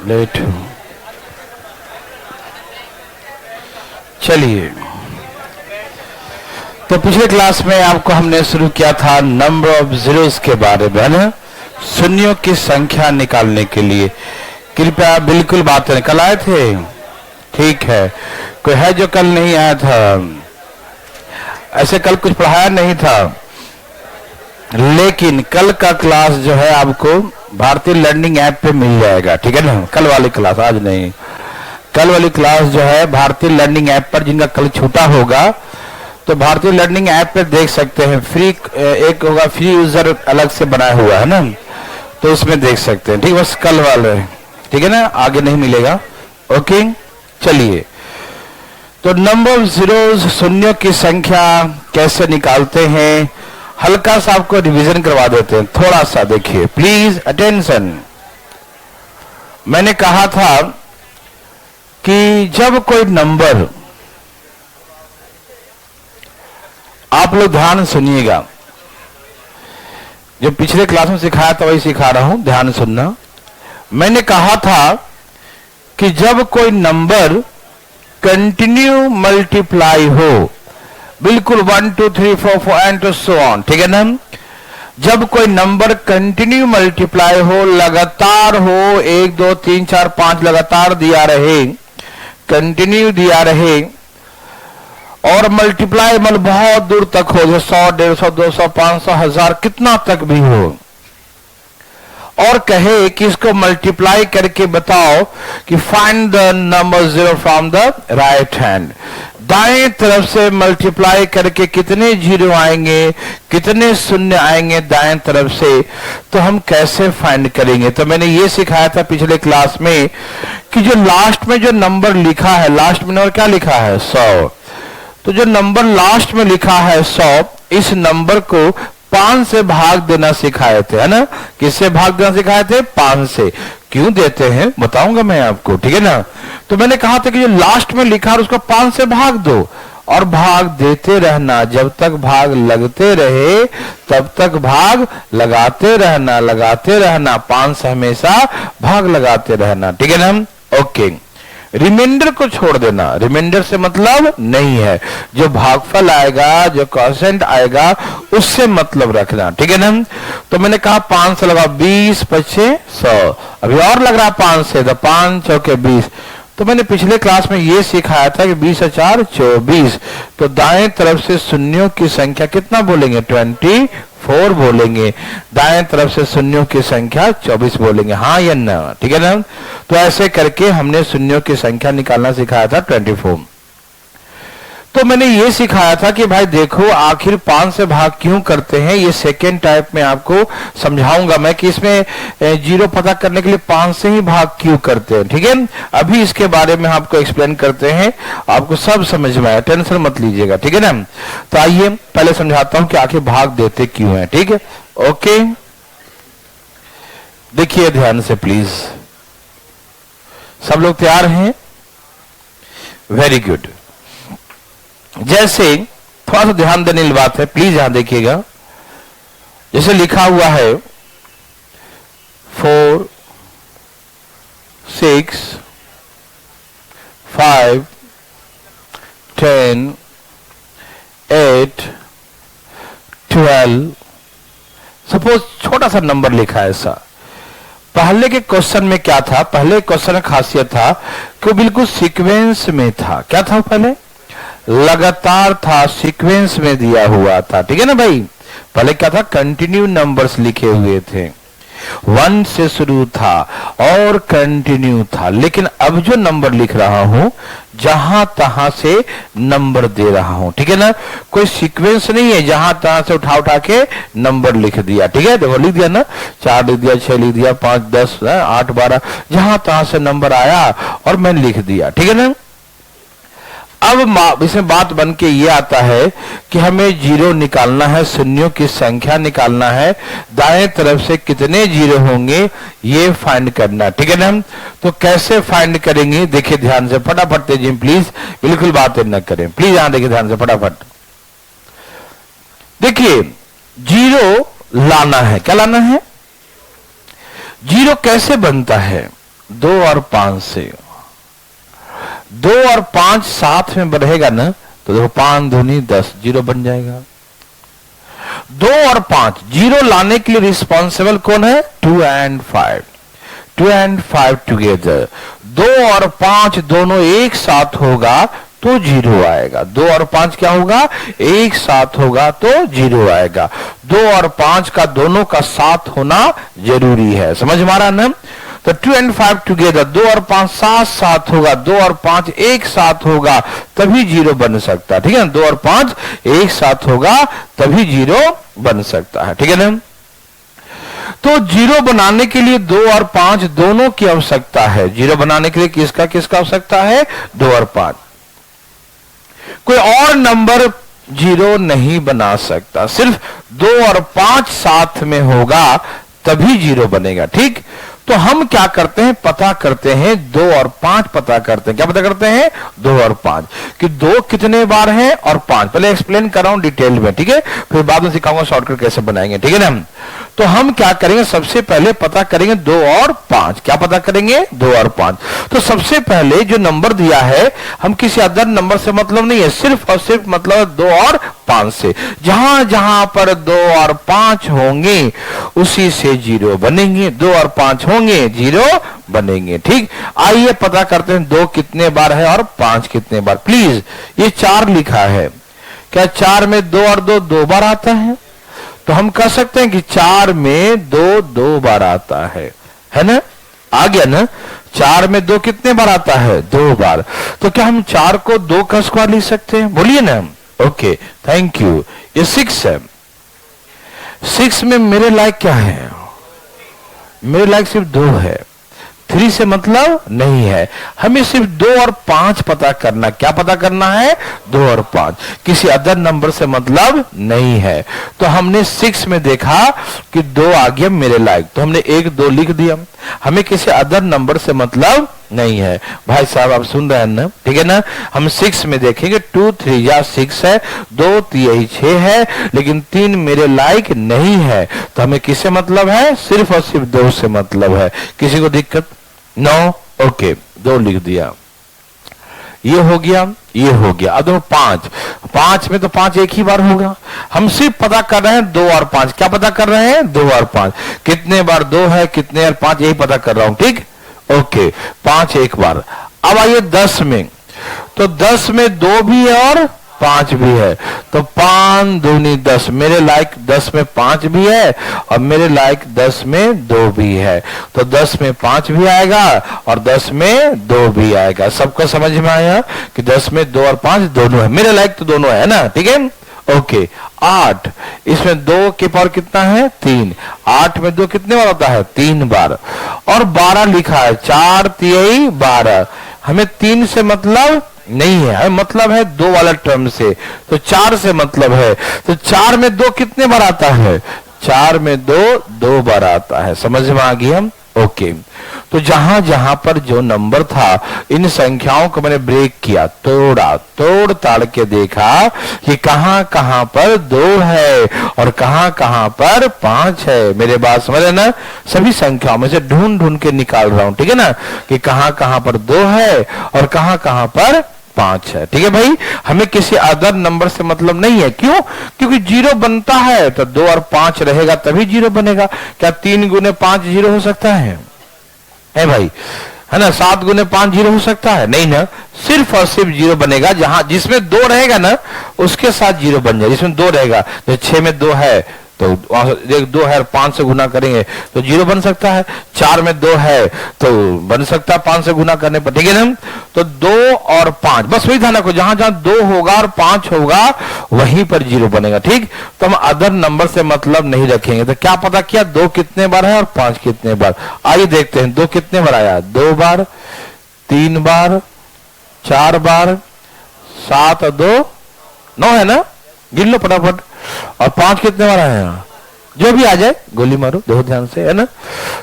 Late हूं। चलिए, तो पिछले क्लास में आपको हमने शुरू किया था नंबर ऑफ जीरोस के बारे में, है ना? शून्यों की संख्या निकालने के लिए। कृपया बिल्कुल बातें, कल आए थे? ठीक है। कोई है जो कल नहीं आया था? ऐसे कल कुछ पढ़ाया नहीं था, लेकिन कल का क्लास जो है आपको भारतीय लर्निंग ऐप पे मिल जाएगा, ठीक है ना? कल वाली क्लास, आज नहीं। कल वाली क्लास जो है भारतीय लर्निंग ऐप पर, जिनका कल छूटा होगा तो भारतीय लर्निंग ऐप पे देख सकते हैं। फ्री एक होगा, फ्री यूजर अलग से बनाया हुआ है ना, तो उसमें देख सकते हैं। ठीक, बस कल वाले, ठीक है ना? आगे नहीं मिलेगा। ओके, चलिए, तो नंबर ऑफ जीरोस, शून्यों की संख्या कैसे निकालते हैं, हल्का सा आपको रिवीजन करवा देते हैं। थोड़ा सा देखिए, प्लीज अटेंशन। मैंने कहा था कि जब कोई नंबर, आप लोग ध्यान सुनिएगा, जो पिछले क्लास में सिखाया था वही सिखा रहा हूं, ध्यान सुनना। मैंने कहा था कि जब कोई नंबर कंटिन्यू मल्टीप्लाई हो, बिल्कुल 1 2 3 4 4 एंड सो ऑन, ठीक है ना? जब कोई नंबर कंटिन्यू मल्टीप्लाई हो, लगातार हो, 1 2 3 4 5 लगातार दिया रहे, कंटिन्यू दिया रहे, और मल्टीप्लाई मतलब बहुत दूर तक हो, जो 100 150 200 500 1000 कितना तक भी हो, और कहे कि इसको मल्टीप्लाई करके बताओ कि find the number zero from the right hand. दाएं तरफ से मल्टीप्लाई करके कितने जीरो आएंगे, कितने शून्य आएंगे दाएं तरफ से, तो हम कैसे फाइंड करेंगे? तो मैंने ये सिखाया था पिछले क्लास में कि जो लास्ट में जो नंबर लिखा है, लास्ट में नंबर क्या लिखा है? 100। तो जो नंबर लास्ट में लिखा है 100, इस नंबर को 5 से भाग देना सिखाए थे, है ना? किससे भाग देना सिखाए थे? 5 से। क्यों देते हैं बताऊंगा मैं आपको, ठीक है ना? तो मैंने कहा था कि जो लास्ट में लिखा है उसको 5 से भाग दो, और भाग देते रहना, जब तक भाग लगते रहे तब तक भाग लगाते रहना, लगाते रहना, 5 से हमेशा भाग लगाते रहना, ठीक है ना? ओके, रिमाइंडर को छोड़ देना। रिमाइंडर से मतलब नहीं है, जो भागफल आएगा, जो कोएफिशिएंट आएगा, उससे मतलब रखना, ठीक है ना? तो मैंने कहा 5 से लगा 20 25 100, अभी और लग रहा 5 से, तो 5 चौके 20। तो मैंने पिछले क्लास में ये सिखाया था कि 20 और 4 24। तो दाएं तरफ से शून्यों की संख्या कितना बोलेंगे? 24 बोलेंगे। दाएं तरफ से शून्यों की संख्या 24 बोलेंगे, हाँ या ना, ठीक है ना? तो ऐसे करके हमने शून्यों की संख्या निकालना सिखाया था 24। तो मैंने ये सिखाया था कि भाई देखो, आखिर 5 से भाग क्यों करते हैं, ये सेकेंड टाइप में आपको समझाऊंगा मैं कि इसमें जीरो पता करने के लिए 5 से ही भाग क्यों करते हैं, ठीक है? अभी इसके बारे में आपको एक्सप्लेन करते हैं, आपको सब समझ में आया, टेंशन मत लीजिएगा, ठीक है ना? तो आइए पहले समझाता हूं कि आखिर भाग देते क्यों है, ठीक है? ओके, देखिए ध्यान से प्लीज। सब लोग तैयार हैं? Very good. जैसे थोड़ा सा ध्यान देने की बात है, प्लीज यहां देखिएगा। जैसे लिखा हुआ है 4 6 5 10 8 12। सपोज छोटा सा नंबर लिखा है ऐसा। पहले के क्वेश्चन में क्या था? पहले क्वेश्चन में खासियत था कि बिल्कुल सीक्वेंस में था। क्या था पहले? लगातार था, सीक्वेंस में दिया हुआ था, ठीक है ना भाई? पहले क्या था? कंटिन्यू नंबर्स लिखे हुए थे, 1 से शुरू था और कंटिन्यू था। लेकिन अब जो नंबर लिख रहा हूं, जहां तहां से नंबर दे रहा हूं, ठीक है ना? कोई सीक्वेंस नहीं है, जहां तहां से उठा उठा के नंबर लिख दिया, ठीक है? देखो लिख दिया ना, 4 लिख दिया, 6 लिख दिया, 5 10 8 12, जहां तहां से नंबर आया और मैंने लिख दिया, ठीक है ना? अब इसमें बात बन के ये आता है कि हमें जीरो निकालना है, शून्यों की संख्या निकालना है, दाएं तरफ से कितने जीरो होंगे ये फाइंड करना, ठीक है ना? तो कैसे फाइंड करेंगे? देखिए ध्यान से, फटाफट तेजी प्लीज, बिल्कुल बातें न करें, प्लीज यहां देखिए ध्यान से फटाफट। देखिए जीरो लाना है, क्या लाना है? जीरो कैसे बनता है? 2 और 5 से। 2 और 5 साथ में बढ़ेगा ना, तो देखो 5 दूनी 10, 0 बन जाएगा। 2 और 5 0 लाने के लिए रिस्पॉन्सिबल कौन है? 2 and 5। 2 and 5 together. 2 और 5 दोनों एक साथ होगा तो 0 आएगा। 2 और 5 क्या होगा? एक साथ होगा तो 0 आएगा। 2 और 5 का दोनों का साथ होना जरूरी है। समझ में आ रहा ना? तो 2 and 5 टुगेदर, 2 और 5 साथ साथ होगा, 2 और 5 एक साथ होगा तभी 0 बन सकता है। ठीक है ना? 2 और 5 एक साथ होगा तभी 0 बन सकता है। ठीक है ना? तो 0 बनाने के लिए 2 और 5 दोनों की आवश्यकता है। 0 बनाने के लिए किसका किसका आवश्यकता है? 2 और 5। कोई और नंबर 0 नहीं बना सकता, सिर्फ 2 और 5 साथ में होगा तभी 0 बनेगा। ठीक, तो हम क्या करते हैं? पता करते हैं 2 और 5 पता करते हैं। क्या पता करते हैं? 2 और 5 कि 2 कितने बार है और 5। पहले एक्सप्लेन कर रहा हूं डिटेल में, ठीक है, फिर बाद में सिखाऊंगा शॉर्टकट कैसे बनाएंगे। ठीक है ना? तो हम क्या करेंगे? सबसे पहले पता करेंगे 2 और 5। क्या पता करेंगे? 2 और 5। तो सबसे पहले जो नंबर दिया है, हम किसी अदर नंबर से मतलब नहीं है, सिर्फ और सिर्फ मतलब 2 और 5 से। जहां जहां पर 2 और 5 होंगे उसी से 0 बनेंगे। 2 और 5 होंगे 0 बनेंगे। ठीक, आइए पता करते हैं 2 कितने बार है और 5 कितने बार। प्लीज, ये 4 लिखा है, क्या 4 में 2 और 2 2 बार आता है? तो हम कह सकते हैं कि 4 में 2 2 बार आता है ना? आ गया ना? 4 में 2 कितने बार आता है? 2 बार। तो क्या हम 4 को 2 का स्क्वायर लिख सकते हैं? बोलिए ना। Okay, thank you. ये 6 है। 6 में मेरे लायक क्या है? मेरे लायक सिर्फ 2 है। 3 से मतलब नहीं है। हमें सिर्फ 2 और 5 पता करना। क्या पता करना है? 2 और 5। किसी अदर नंबर से मतलब नहीं है। तो हमने 6 में देखा कि 2 आ गया मेरे लायक, तो हमने 1 2 लिख दिया। हमें किसी अदर नंबर से मतलब नहीं है। भाई साहब आप सुन रहे हैं ना? ठीक है ना? हम 6 में देखेंगे 2 3 या 6 है, 2 3 6 है, लेकिन 3 मेरे लायक नहीं है। तो हमें किससे मतलब है? सिर्फ और सिर्फ 2 से मतलब है। किसी को दिक्कत? नो? ओके, 2 लिख दिया। ये हो गया, ये हो गया। अब देखो 5 में तो 5 एक ही बार होगा। हम सिर्फ पता कर रहे हैं 2 और 5। क्या पता कर रहे हैं? 2 और 5। कितने बार 2 है, कितने और 5, यही पता कर रहा हूं। ठीक, ओके, 5 एक बार। अब आइए 10 में, तो 10 में 2 भी है और 5 भी है, तो 5 दूनी 10। मेरे लायक 10 में 5 भी है और मेरे लायक 10 में 2 भी है, तो 10 में 5 भी आएगा और 10 में 2 भी आएगा। सबको समझ में आया कि 10 में 2 और 5 दोनों है। मेरे लायक तो दोनों है ना? ठीक है, ओके। 8, इसमें 2 के पावर कितना है? 3। 8 में 2 कितने बार होता है? 3 बार। और 12 लिखा है, 4 3 12। हमें 3 से मतलब नहीं है, हमें मतलब है 2 वाला टर्म से, तो 4 से मतलब है। तो 4 में 2 कितने बार आता है? 4 में 2 2 बार आता है। समझ में आ गया? ओके। तो जहां जहां पर जो नंबर था, इन संख्याओं को मैंने ब्रेक किया, तोड़ ताड़ के देखा कि कहां कहां पर 2 है और कहां कहां पर 5 है। मेरे बात समझ रहे ना? सभी संख्याओं में से ढूंढ ढूंढ के निकाल रहा हूं। ठीक है ना? कि कहां कहां पर 2 है और कहां कहां पर 5 है। ठीक है भाई, हमें किसी अदर नंबर से मतलब नहीं है। क्यों? क्योंकि 0 बनता है तो 2 और 5 रहेगा तभी 0 बनेगा। क्या 3 गुने 5 0 हो सकता है भाई? है ना? 7 गुने 5 0 हो सकता है? नहीं ना। सिर्फ और सिर्फ 0 बनेगा जहां जिसमें 2 रहेगा ना उसके साथ 0 बन जाए। जिसमें 2 रहेगा, तो 6 में 2 है तो 2 है, 5 से गुना करेंगे तो 0 बन सकता है। 4 में 2 है तो बन सकता है 5 से गुना करने पर। ठीक है ना? तो 2 और 5, बस वही ध्यान रखो, जहां जहां 2 होगा और 5 होगा वहीं पर 0 बनेगा। ठीक, तो हम अदर नंबर से मतलब नहीं रखेंगे। तो क्या पता किया? 2 कितने बार है और 5 कितने बार। आइए देखते हैं 2 कितने बार आया। 2 बार, 3 बार, 4 बार, 7 और 2 9 है ना? गिन लो फटाफट। और 5 कितने बार आया? जो भी आ जाए गोली मारो, देखो ध्यान से, है ना?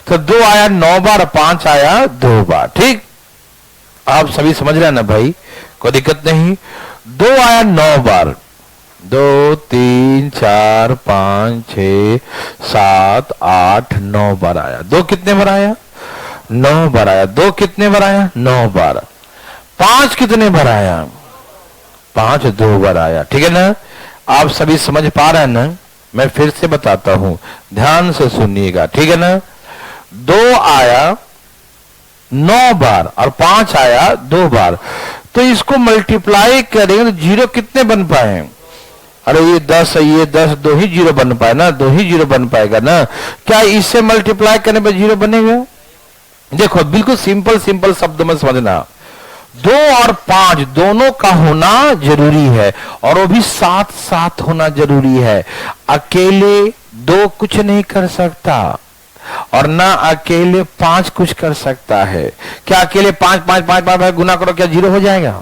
तो 2 आया 9 बार, 5 आया 2 बार। ठीक, आप सभी समझ रहे हैं ना भाई? कोई दिक्कत नहीं। 2 आया 9 बार, 2 3 4 5 6 7 8 9 बार आया। 2 कितने बार आया? 9 बार आया। 2 कितने बार आया? 9 बार। 5 कितने बार आया? 5 2 बार आया। ठीक है ना? आप सभी समझ पा रहे हैं ना? मैं फिर से बताता हूं, ध्यान से सुनिएगा। ठीक है ना? 2 आया 9 बार और 5 आया 2 बार, तो इसको मल्टीप्लाई करेंगे तो जीरो कितने बन पाए? अरे ये 10 है, ये 10, 2 ही जीरो बन पाए ना, 2 ही जीरो बन पाएगा ना। क्या इससे मल्टीप्लाई करने पर जीरो बनेगा? देखो बिल्कुल सिंपल सिंपल शब्दों में समझना, 2 और 5 दोनों का होना जरूरी है, और वो भी साथ साथ होना जरूरी है। अकेले 2 कुछ नहीं कर सकता और ना अकेले 5 कुछ कर सकता है। क्या अकेले 5 5 5 5 गुना करो क्या जीरो हो जाएगा?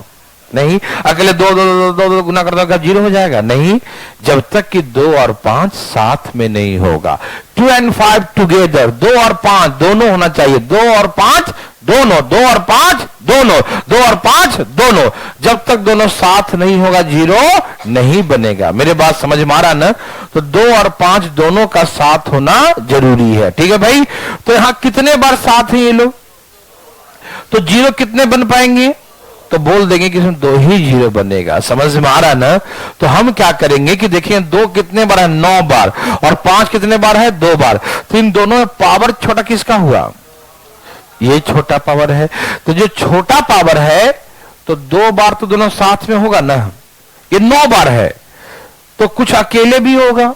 नहीं। अकेले 2 2 2 2 गुना कर दो क्या जीरो हो जाएगा? नहीं, जब तक कि 2 और 5 साथ में नहीं होगा। 2 and 5 टुगेदर, 2 और 5 दोनों होना चाहिए। 2 और 5 दोनों, 2 और 5 दोनों, 2 और 5 दोनों। जब तक दोनों साथ नहीं होगा जीरो नहीं बनेगा। मेरे बात समझ में आ रहा ना? तो 2 और 5 दोनों का साथ होना जरूरी है। ठीक है भाई? तो यहां कितने बार साथ हैं ये लोग? तो जीरो कितने बन पाएंगे? तो बोल देंगे कि इसमें 2 ही जीरो बनेगा। समझ में आ रहा ना? तो हम क्या करेंगे कि देखिए 2 कितने बार है? 9 बार। और 5 कितने बार है? 2 बार। तो इन दोनों में पावर छोटा किसका हुआ? ये छोटा पावर है। तो जो छोटा पावर है तो 2 बार तो दोनों साथ में होगा ना। ये 9 बार है तो कुछ अकेले भी होगा।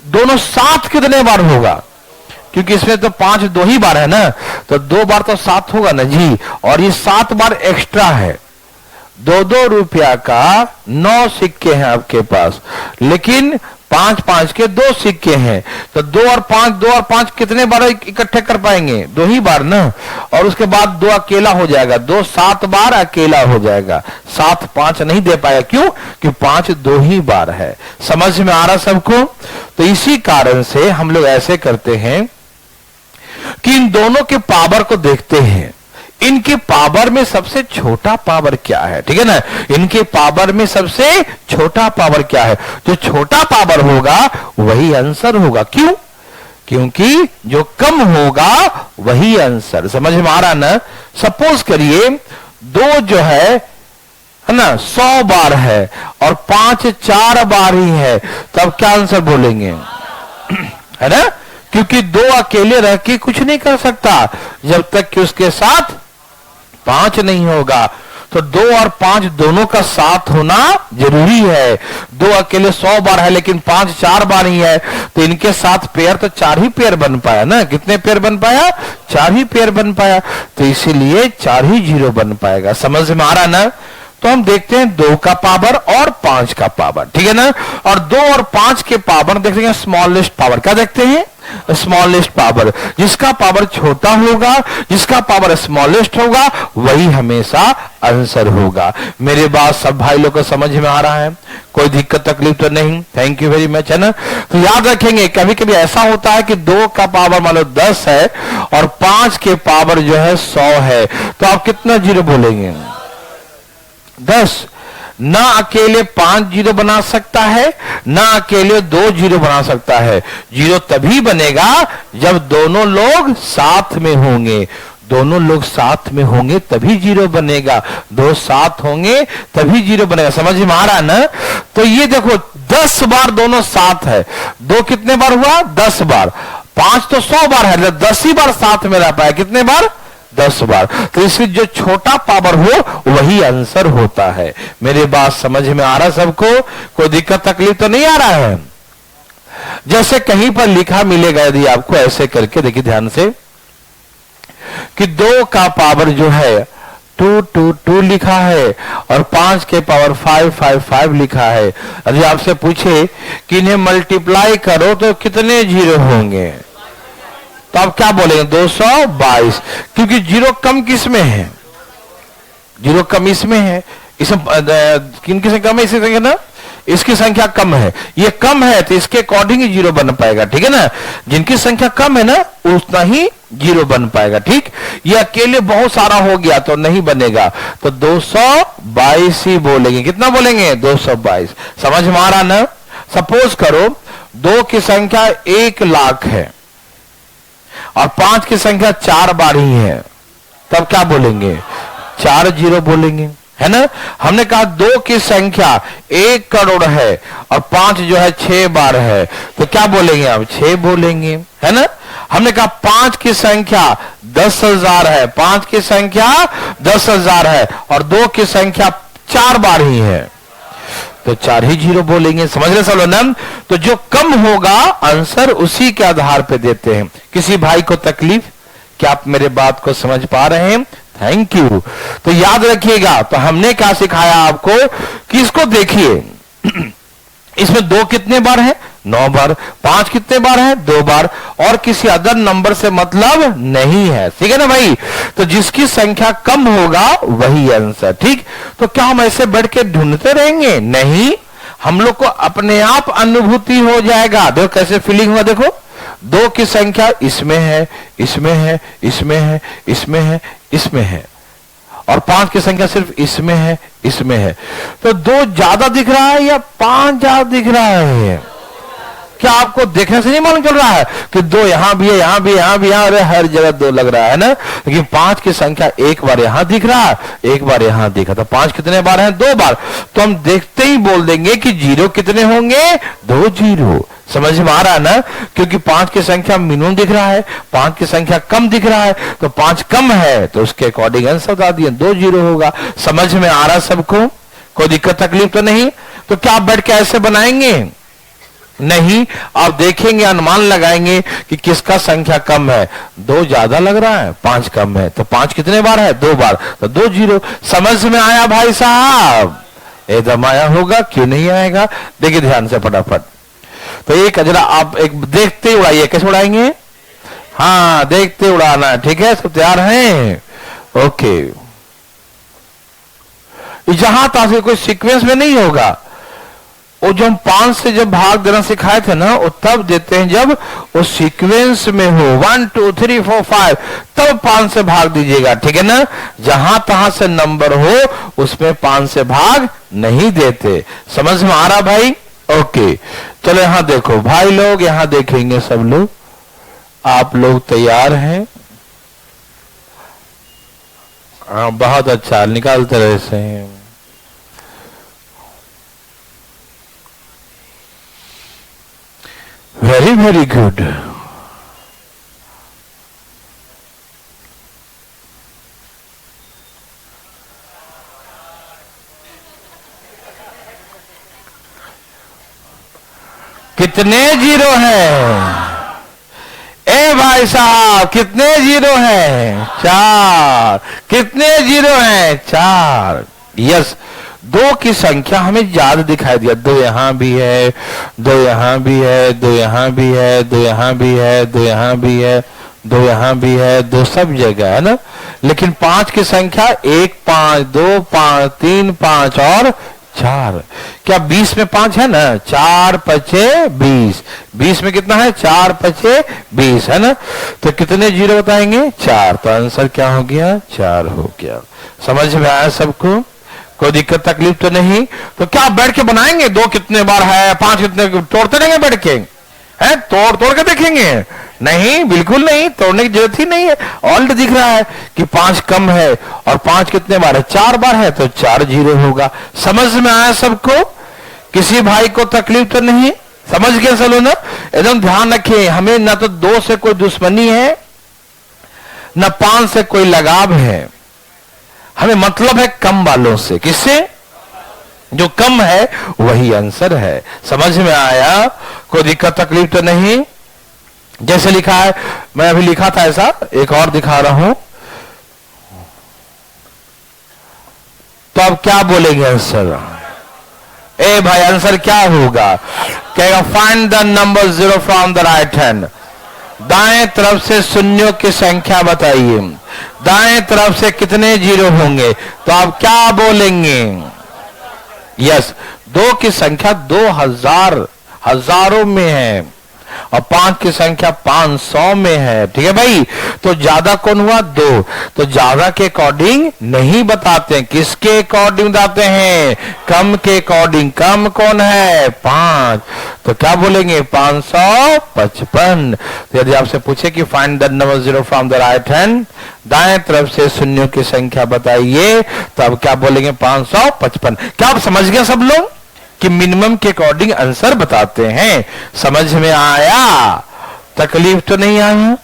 दोनों साथ कितने बार होगा? क्योंकि इसमें तो 5 2 ही बार है ना, तो 2 बार तो 7 होगा ना जी। और ये 7 बार एक्स्ट्रा है। 2 रुपया का 9 सिक्के हैं आपके पास, लेकिन 5 5 के 2 सिक्के हैं। तो 2 और 5 कितने बार इकट्ठे कर पाएंगे? 2 ही बार ना। और उसके बाद 2 अकेला हो जाएगा। 2 7 बार अकेला हो जाएगा। 7 5 नहीं दे पाया। क्यों? कि 5 2 ही बार है। समझ में आ रहा सबको? तो इसी कारण से हम लोग ऐसे करते हैं कि इन दोनों के पावर को देखते हैं। इनके पावर में सबसे छोटा पावर क्या है? ठीक है ना? इनके पावर में सबसे छोटा पावर क्या है? जो छोटा पावर होगा वही आंसर होगा। क्यों? क्योंकि जो कम होगा वही आंसर। समझ में आ रहा ना? सपोज करिए 2 जो है ना 100 बार है और 5 4 बार ही है, तब क्या आंसर बोलेंगे? है ना? क्योंकि 2 अकेले रह के कुछ नहीं कर सकता जब तक कि उसके साथ 5 नहीं होगा। तो 2 और 5 दोनों का साथ होना जरूरी है। 2 अकेले 100 बार है लेकिन 5 4 बार ही है, तो इनके साथ पेयर तो 4 ही पेयर बन पाया ना। कितने पेयर बन पाया? 4 ही पेयर बन पाया। तो इसीलिए 4 ही जीरो बन पाएगा। समझ में आ रहा ना? तो हम देखते हैं 2 का पावर और 5 का पावर। ठीक है ना? और 2 और 5 के पावर देखते हैं स्मॉलेस्ट पावर। क्या देखते हैं? Smallest power. जिसका पावर छोटा होगा, जिसका पावर स्मॉलेस्ट होगा, वही हमेशा आंसर होगा। मेरे बात सब भाई लोग को समझ में आ रहा है? कोई दिक्कत तकलीफ तो नहीं? Thank you very much. है ना? तो याद रखेंगे कभी कभी ऐसा होता है कि 2 का पावर मान लो 10 है और 5 के पावर जो है 100 है, तो आप कितना जीरो बोलेंगे? 10। ना अकेले 5 जीरो बना सकता है, ना अकेले 2 जीरो बना सकता है। जीरो तभी बनेगा जब दोनों लोग साथ में होंगे। दोनों लोग साथ में होंगे तभी जीरो बनेगा। 2 साथ होंगे तभी जीरो बनेगा। समझ में आ रहा है ना? तो ये देखो 10 बार दोनों साथ है। 2 कितने बार हुआ? 10 बार। 5 तो 100 बार है, 10 ही बार साथ में रह पाया। कितने बार? 10 बार। तो इसलिए जो छोटा पावर हो वही आंसर होता है। मेरी बात समझ में आ रहा सबको? कोई दिक्कत तकलीफ तो नहीं आ रहा है? जैसे कहीं पर लिखा मिलेगा, यदि आपको ऐसे करके देखिए ध्यान से, कि 2 का पावर जो है 2 2 2 लिखा है और 5 के पावर 5 5 5 लिखा है। यदि आपसे पूछे कि इन्हें मल्टीप्लाई करो तो कितने जीरो होंगे, तो आप क्या बोलेंगे? 222। क्योंकि जीरो कम किस में है? जीरो कम इसमें है। इसमें किनकी संख्या में? इसकी संख्या ना, इसकी संख्या कम है। ये कम है तो इसके अकॉर्डिंग ही जीरो बन पाएगा। ठीक है ना? जिनकी संख्या कम है ना उतना ही जीरो बन पाएगा। ठीक? ये अकेले बहुत सारा हो गया तो नहीं बनेगा, तो 222 ही बोलेंगे। कितना बोलेंगे? 222। समझ में आ रहा ना? सपोज करो 2 की संख्या 1 लाख है और 5 की संख्या 4 बार ही है, तब क्या बोलेंगे? 4 जीरो बोलेंगे, है ना। हमने कहा 2 की संख्या 1 करोड़ है और 5 जो है 6 बार है, तो क्या बोलेंगे? आप 6 बोलेंगे, है ना। हमने कहा 5 की संख्या 10,000 है, 5 की संख्या 10,000 है और 2 की संख्या 4 बार ही है, तो 4 ही जीरो बोलेंगे। समझ रहे सब लोग ना। तो जो कम होगा आंसर उसी के आधार पे देते हैं। किसी भाई को तकलीफ? क्या आप मेरे बात को समझ पा रहे हैं? Thank you. तो याद रखिएगा, तो हमने क्या सिखाया आपको कि इसको देखिए, इसमें 2 कितने बार है? 9 बार। 5 कितने बार है? 2 बार। और किसी अदर नंबर से मतलब नहीं है, ठीक है ना भाई। तो जिसकी संख्या कम होगा वही आंसर, ठीक। तो क्या हम ऐसे बैठ के ढूंढते रहेंगे? नहीं, हम लोग को अपने आप अनुभूति हो जाएगा। देखो कैसे फीलिंग हुआ, देखो 2 की संख्या इसमें है, इसमें है, इसमें है, इसमें है, इसमें है, और 5 की संख्या सिर्फ इसमें है, इसमें है। तो 2 ज्यादा दिख रहा है या 5 ज्यादा दिख रहा है? क्या आपको देखने से नहीं मालूम चल रहा है कि 2 यहां भी है, यहां भी, यहां भी, यहां, अरे हर जगह 2 लग रहा है ना। लेकिन 5 की संख्या एक बार यहां दिख रहा है, एक बार यहां दिखा, तो 5 कितने बार है? 2 बार। तो हम देखते ही बोल देंगे कि जीरो कितने होंगे? 2 जीरो। समझ में आ रहा है ना, क्योंकि 5 की संख्या मिनिमम दिख रहा है, 5 की संख्या कम दिख रहा है, तो 5 कम है तो उसके अकॉर्डिंग आंसर बता दिए, 2 जीरो होगा। समझ में आ रहा सबको? कोई दिक्कत तकलीफ तो नहीं? तो क्या आप बैठ के ऐसे बनाएंगे? नहीं, आप देखेंगे, अनुमान लगाएंगे कि किसका संख्या कम है। 2 ज्यादा लग रहा है, 5 कम है, तो 5 कितने बार है? 2 बार, तो 2 जीरो। समझ में आया भाई साहब? एकदम आया होगा, क्यों नहीं आएगा? देखिए ध्यान से फटाफट। तो एक जरा आप एक देखते उड़ाइए। कैसे उड़ाएंगे? हाँ, देखते उड़ाना है, ठीक है। सब तैयार हैं? ओके। जहां तक कोई सीक्वेंस में नहीं होगा, वो जो हम 5 से जब भाग देना सिखाए थे ना, वो तब देते हैं जब वो सीक्वेंस में हो, 1 2 3 4 5, तब 5 से भाग दीजिएगा, ठीक है ना। जहां तहां से नंबर हो उसमें 5 से भाग नहीं देते। समझ में आ रहा भाई? ओके, चलो यहां देखो भाई लोग, यहां देखेंगे सब लोग। आप लोग तैयार हैं? हाँ, बहुत अच्छा, निकालते रहे से। Very very good. कितने जीरो हैं? ए भाई साहब, कितने जीरो हैं? 4। कितने जीरो हैं? 4। यस, 2 की संख्या हमें ज्यादा दिखाई दिया। 2 यहां भी है, 2 यहां भी है, 2 यहां भी है, 2 यहां भी है, 2 यहां भी है, 2 यहां भी है, 2 सब जगह है ना। लेकिन 5 की संख्या 1 5 2 5 3 5 और 4। क्या 20 में 5 है ना? 4 पचे 20। 20 में कितना है? 4 पचे 20, है ना। तो कितने जीरो बताएंगे? 4। तो आंसर क्या हो गया? 4 हो गया। समझ में आया सबको? कोई दिक्कत तकलीफ तो नहीं? तो क्या आप बैठ के बनाएंगे? 2 कितने बार है, 5 कितने, तोड़ते रहेंगे बैठ के? है तोड़ तोड़ के देखेंगे? नहीं, बिल्कुल नहीं, तोड़ने की जरूरत ही नहीं है। ऑल्ट दिख रहा है कि 5 कम है और 5 कितने बार है? 4 बार है, तो 4 जीरो होगा। समझ में आया सबको? किसी भाई को तकलीफ तो नहीं? समझ गए चलो ना। एकदम ध्यान रखिए, हमें ना तो 2 से कोई दुश्मनी है, ना 5 से कोई लगाव है। हमें मतलब है कम वालों से। किससे? जो कम है वही आंसर है। समझ में आया? कोई दिक्कत तकलीफ तो नहीं? जैसे लिखा है, मैं अभी लिखा था ऐसा, एक और दिखा रहा हूं। तो अब क्या बोलेंगे आंसर? ए भाई, आंसर क्या होगा? कहेगा find the number 0 from the right hand. दाएं तरफ से शून्यों की संख्या बताइए। दाएं तरफ से कितने जीरो होंगे? तो आप क्या बोलेंगे? यस, 2 की संख्या 2000 हजारों में है। और 5 की संख्या 500 में है। ठीक है भाई, तो ज्यादा कौन हुआ? 2। तो ज्यादा के अकॉर्डिंग नहीं बताते हैं, किसके अकॉर्डिंग बताते हैं? कम के अकॉर्डिंग। कम कौन है? 5। तो क्या बोलेंगे? 555। तो यदि आपसे पूछे कि find the number 0 from the right hand, दाएं तरफ से शून्यों की संख्या बताइए, तो अब क्या बोलेंगे? 555। क्या आप समझ गए सब लोग कि मिनिमम के अकॉर्डिंग आंसर बताते हैं? समझ में आया? तकलीफ तो नहीं आया?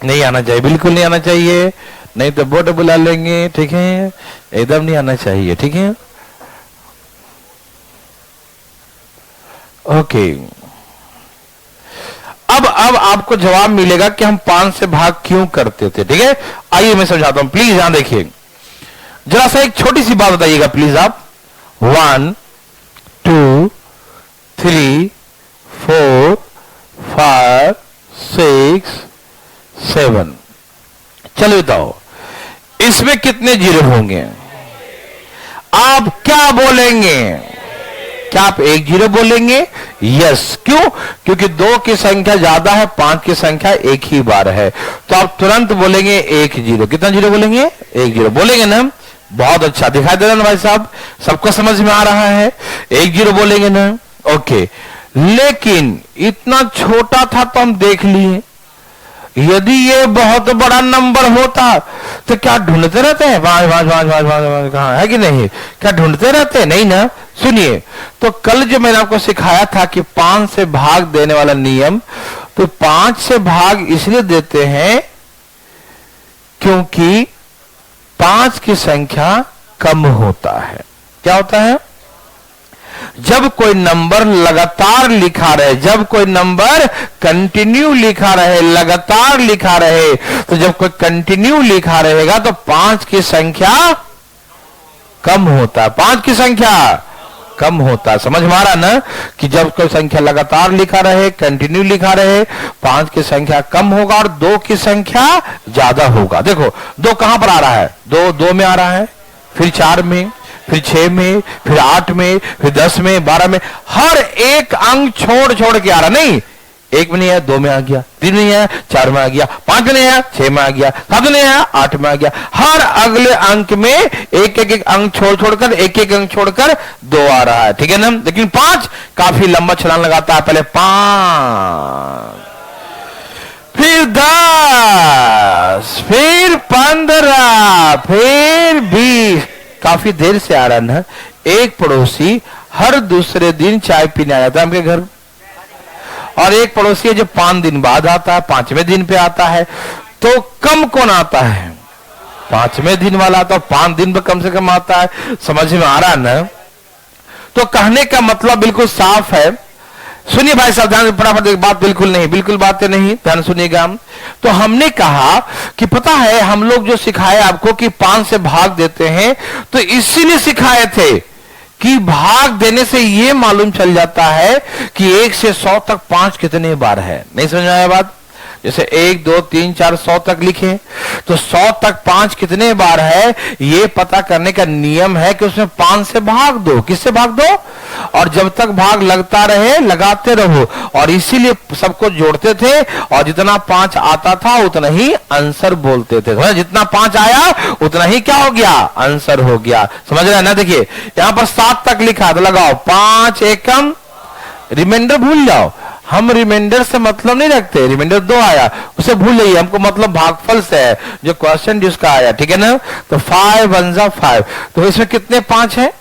नहीं आना चाहिए, बिल्कुल नहीं आना चाहिए, नहीं तो बोर्ड बुला लेंगे। ठीक है, एकदम नहीं आना चाहिए। ठीक है, ओके। अब आपको जवाब मिलेगा कि हम 5 से भाग क्यों करते थे। ठीक है, आइए मैं समझाता हूं, प्लीज यहां देखिए, जरा सा एक छोटी सी बात बताइएगा प्लीज आप। 1 2 3 4 5 6 7, चलो बताओ इसमें कितने जीरो होंगे? आप क्या बोलेंगे? क्या आप 1 0 बोलेंगे? यस। क्यों? क्योंकि 2 की संख्या ज्यादा है, 5 की संख्या एक ही बार है, तो आप तुरंत बोलेंगे 1 0। कितना 0 बोलेंगे? 1 0 बोलेंगे ना? बहुत अच्छा, दिखाई दे रहा है ना भाई साहब? सबको समझ में आ रहा है? 1 0 बोलेंगे ना? ओके। लेकिन इतना छोटा था तो हम देख लिए, यदि ये बहुत बड़ा नंबर होता तो क्या ढूंढते रहते हैं? 5 5 5 5 5 कहां है कि नहीं? क्या ढूंढते रहते हैं? नहीं ना। सुनिए, तो कल जो मैंने आपको सिखाया था कि 5 से भाग देने वाला नियम, तो 5 से भाग इसलिए देते हैं क्योंकि 5 की संख्या कम होता है। क्या होता है? जब कोई नंबर लगातार लिखा रहे, जब कोई नंबर कंटिन्यू लिखा रहे, लगातार लिखा रहे, तो जब कोई कंटिन्यू लिखा रहेगा तो 5 की संख्या कम होता है। 5 की संख्या कम होता है। समझ में आ रहा ना कि जब कोई संख्या लगातार लिखा रहे, कंटिन्यू लिखा रहे, 5 की संख्या कम होगा और 2 की संख्या ज्यादा होगा। देखो 2 कहां पर आ रहा है? 2 में आ रहा है, फिर 4 में, फिर 6 में, फिर 8 में, फिर 10 में, 12 में, हर एक अंक छोड़ छोड़ के आ रहा। नहीं, 1 में नहीं आया, 2 में आ गया, 3 में नहीं आया, 4 में आ गया, 5 में नहीं आया, 6 में आ गया, 7 में नहीं आया, 8 में आ गया। हर अगले अंक में एक एक अंक छोड़ छोड़कर, एक एक अंक छोड़कर 2 आ रहा है। ठीक है ना? लेकिन 5 काफी लंबा छलांग लगाता है। पहले 5, फिर 10, फिर 15, फिर 20। काफी देर से आ रहा ना। एक पड़ोसी हर दूसरे दिन चाय पीने आ जाता है हमके घर, और एक पड़ोसी है जो 5 दिन बाद आता है, 5वें दिन पे आता है। तो कम कौन आता है? 5वें दिन वाला आता है, 5 दिन पे कम से कम आता है। समझ में आ रहा ना? तो कहने का मतलब बिल्कुल साफ है। सुनिए भाई साहब, ध्यान से फटाफट एक बात, बिल्कुल नहीं, बिल्कुल बातें नहीं, ध्यान सुनिएगा। तो हमने कहा कि पता है हम लोग जो सिखाए आपको कि 5 से भाग देते हैं, तो इसीलिए सिखाए थे कि भाग देने से यह मालूम चल जाता है कि 1 से 100 तक 5 कितने बार है। नहीं समझ में आया बात? जैसे 1 2 3 4 100 तक लिखे, तो 100 तक 5 कितने बार है ये पता करने का नियम है कि उसमें 5 से भाग दो। किससे भाग दो? और जब तक भाग लगता रहे लगाते रहो, और इसीलिए सबको जोड़ते थे, और जितना 5 आता था उतना ही आंसर बोलते थे। जितना 5 आया उतना ही क्या हो गया? आंसर हो गया। समझ रहे हैं ना? देखिए यहां पर 7 तक लिखा, तो लगाओ 5 एकम, रिमाइंडर भूल जाओ। हम रिमाइंडर से मतलब नहीं रखते, रिमाइंडर 2 आया उसे भूल जाइए, हमको मतलब भागफल से है, जो क्वेश्चन जिसका आया। ठीक है ना? तो 5 1 जा 5, तो इसमें कितने 5 है?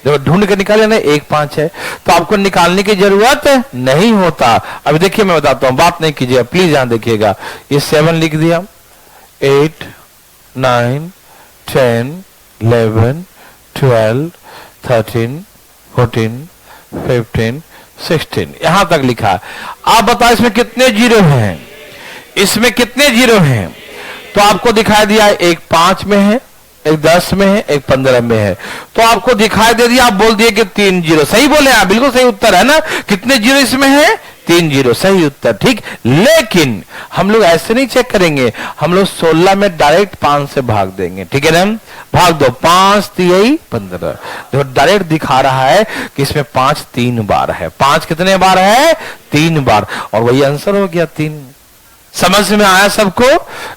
जब ढूंढ के निकाले ना, 1 5 है, तो आपको निकालने की जरूरत नहीं होता। अभी देखिए मैं बताता हूं, बात नहीं कीजिएगा प्लीज, यहां देखिएगा। ये 7 लिख दिया, 8 9 10 11 12 13 14 15 16, यहां तक लिखा। आप बताओ इसमें कितने जीरो हैं? इसमें कितने जीरो हैं? तो आपको दिखाई दिया एक 5 में है, एक 10 में है, एक 15 में है, तो आपको दिखाई दे दिया, आप बोल दिए कि 3 जीरो। सही बोले आप, बिल्कुल सही उत्तर है ना? कितने जीरो इसमें है? 3 जीरो, सही उत्तर। ठीक, लेकिन हम लोग ऐसे नहीं चेक करेंगे, हम लोग 16 में डायरेक्ट 5 से भाग देंगे। ठीक है ना, भाग दो, 5 3 15। देखो डायरेक्ट दिखा रहा है कि इसमें 5 3 बार है। 5 कितने बार है? 3 बार, और वही आंसर हो गया 3। समझ में आया सबको?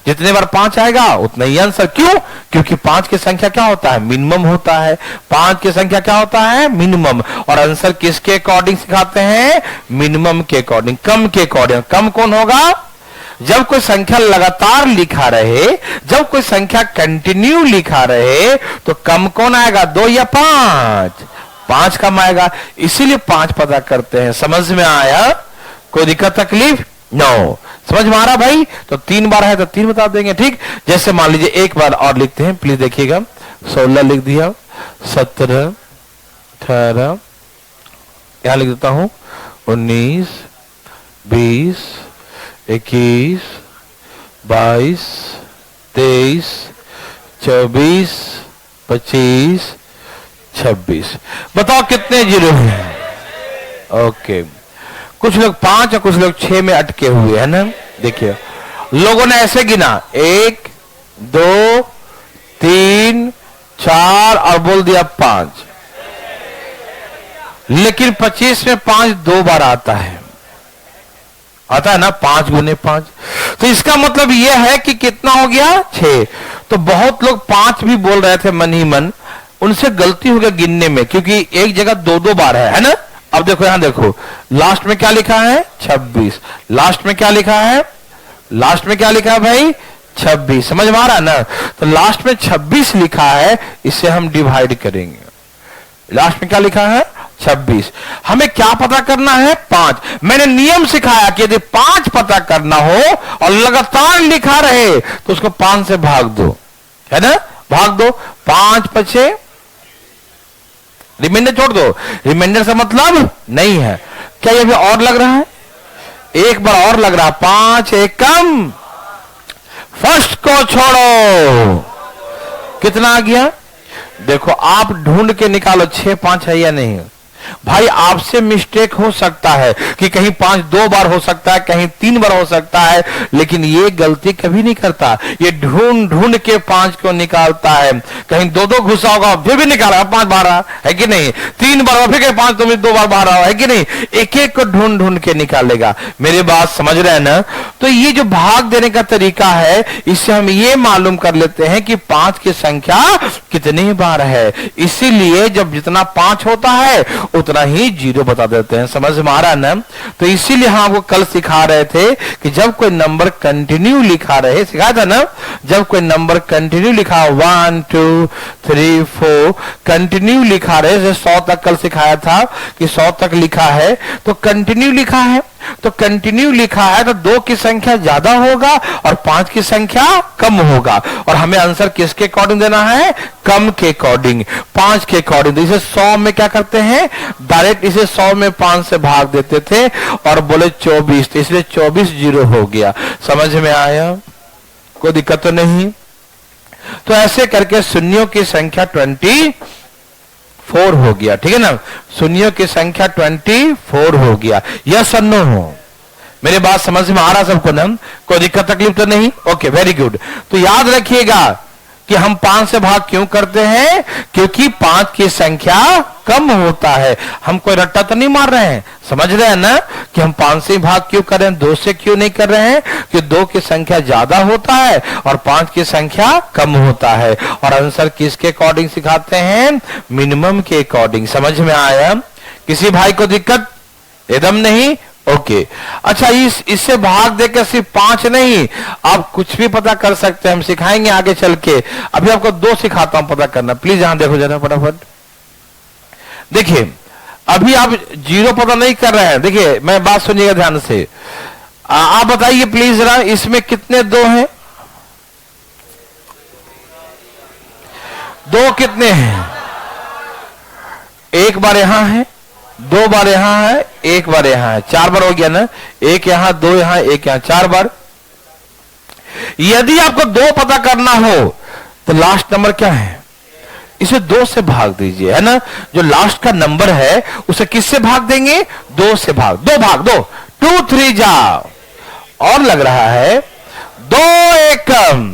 जितने बार 5 आएगा उतना ही आंसर। क्यों? क्योंकि 5 की संख्या क्या होता है? मिनिमम होता है। 5 की संख्या क्या होता है? मिनिमम। और आंसर किसके अकॉर्डिंग सिखाते हैं? मिनिमम के अकॉर्डिंग, कम के अकॉर्डिंग। कम कौन होगा? जब कोई संख्या लगातार लिखा रहे, जब कोई संख्या कंटिन्यू लिखा रहे, तो कम कौन आएगा? 2 या 5? 5 कम आएगा, इसीलिए 5 पता करते हैं। समझ में आया? कोई दिक्कत तकलीफ? नो। समझ में आ रहा भाई? तो 3 बार है तो 3 बता देंगे। ठीक, जैसे मान लीजिए एक बार और लिखते हैं, प्लीज देखिएगा। 16 लिख दिया, 17 18, यहां लिख देता हूं 19 20 21 22 23 24 25 26। बताओ कितने जीरो हैं? ओके, कुछ लोग 5 और कुछ लोग 6 में अटके हुए हैं ना। देखिए लोगों ने ऐसे गिना 1 2 3 4 और बोल दिया 5, लेकिन 25 में 5 2 बार आता है ना, 5 गुने 5। तो इसका मतलब यह है कि कितना हो गया? 6। तो बहुत लोग 5 भी बोल रहे थे मन ही मन, उनसे गलती हो गया गिनने में, क्योंकि एक जगह 2 बार है ना। अब देखो यहां देखो, लास्ट में क्या लिखा है? 26। लास्ट में क्या लिखा है? लास्ट में क्या लिखा है भाई? 26। समझ में आ रहा है ना? तो लास्ट में 26 लिखा है, इसे हम डिवाइड करेंगे। लास्ट में क्या लिखा है? 26। हमें क्या पता करना है? 5। मैंने नियम सिखाया कि यदि 5 पता करना हो और लगातार लिखा रहे तो उसको 5 से भाग दो, है ना। भाग दो, 5 5, रिमाइंडर छोड़ दो। रिमाइंडर से मतलब नहीं है। क्या ये भी और लग रहा है? एक बार और लग रहा है। 5 1 कम, फर्स्ट को छोड़ो, कितना आ गया? देखो आप ढूंढ के निकालो 6 5 है या नहीं। भाई आपसे मिस्टेक हो सकता है कि कहीं 5 2 बार हो सकता है, कहीं 3 बार हो सकता है, लेकिन ये गलती कभी नहीं करता। ये ढूंढ ढूंढ के 5 को निकालता है। कहीं 2 घुसा होगा फिर भी निकाला 5 बार है कि नहीं, 3 बार फिर 5 तो 2 बार बाहर है कि नहीं। एक एक को ढूंढ ढूंढ के निकालेगा। मेरी बात समझ रहे हैं ना? तो ये जो भाग देने का तरीका है, इससे हम ये मालूम कर लेते हैं कि 5 की संख्या कितनी बार है। इसीलिए जब जितना 5 होता है उतना ही जीरो बता देते हैं। समझ में आ रहा है ना? तो इसीलिए हम आपको कल सिखा रहे थे कि जब कोई नंबर कंटिन्यू लिखा रहे, सिखाया था ना, जब कोई नंबर कंटिन्यू लिखा 1 2 3 4 कंटिन्यू लिखा रहे, जैसे 100 तक कल सिखाया था कि 100 तक लिखा है तो कंटिन्यू लिखा है। तो कंटिन्यू लिखा है तो 2 की संख्या ज्यादा होगा और 5 की संख्या कम होगा। और हमें आंसर किसके अकॉर्डिंग देना है? कम के अकॉर्डिंग, 5 के अकॉर्डिंग। इसे 100 में क्या करते हैं? डायरेक्ट इसे 100 में 5 से भाग देते थे और बोले 24, तो इसलिए 24 जीरो हो गया। समझ में आया? कोई दिक्कत तो नहीं? तो ऐसे करके शून्यों की संख्या 24 हो गया। ठीक है ना, शून्यों की संख्या 24 हो गया। यस और नो हो? मेरे बात समझ में आ रहा सबको ना? कोई दिक्कत तकलीफ तो नहीं? Okay, very good. तो याद रखिएगा कि हम 5 से भाग क्यों करते हैं? क्योंकि 5 की संख्या कम होता है। हम कोई रट्टा तो नहीं मार रहे हैं। समझ रहे हैं ना कि हम 5 से भाग क्यों कर रहे हैं, 2 से क्यों नहीं कर रहे हैं? कि 2 की संख्या ज्यादा होता है और 5 की संख्या कम होता है। और आंसर किसके अकॉर्डिंग सिखाते हैं? मिनिमम के अकॉर्डिंग। समझ में आया? किसी भाई को दिक्कत एकदम नहीं? ओके। अच्छा, इससे भाग देकर सिर्फ 5 नहीं, आप कुछ भी पता कर सकते हैं। हम सिखाएंगे आगे चल के। अभी आपको 2 सिखाता हूं पता करना। प्लीज यहां देखो जरा फटाफट। देखिए अभी आप जीरो पता नहीं कर रहे हैं। देखिए मैं बात सुनिएगा ध्यान से। आप बताइए प्लीज जरा, इसमें कितने 2 हैं? 2 कितने हैं? एक बार यहां है, 2 बार यहां है, 1 बार यहां है, 4 बार हो गया ना। 1 यहां, 2 यहां, 1 यहां, 4 बार। यदि आपको 2 पता करना हो तो लास्ट नंबर क्या है? इसे 2 से भाग दीजिए, है ना। जो लास्ट का नंबर है उसे किससे भाग देंगे? 2 से भाग। 2 भाग दो, 2 3 जा, और लग रहा है 2 एकम,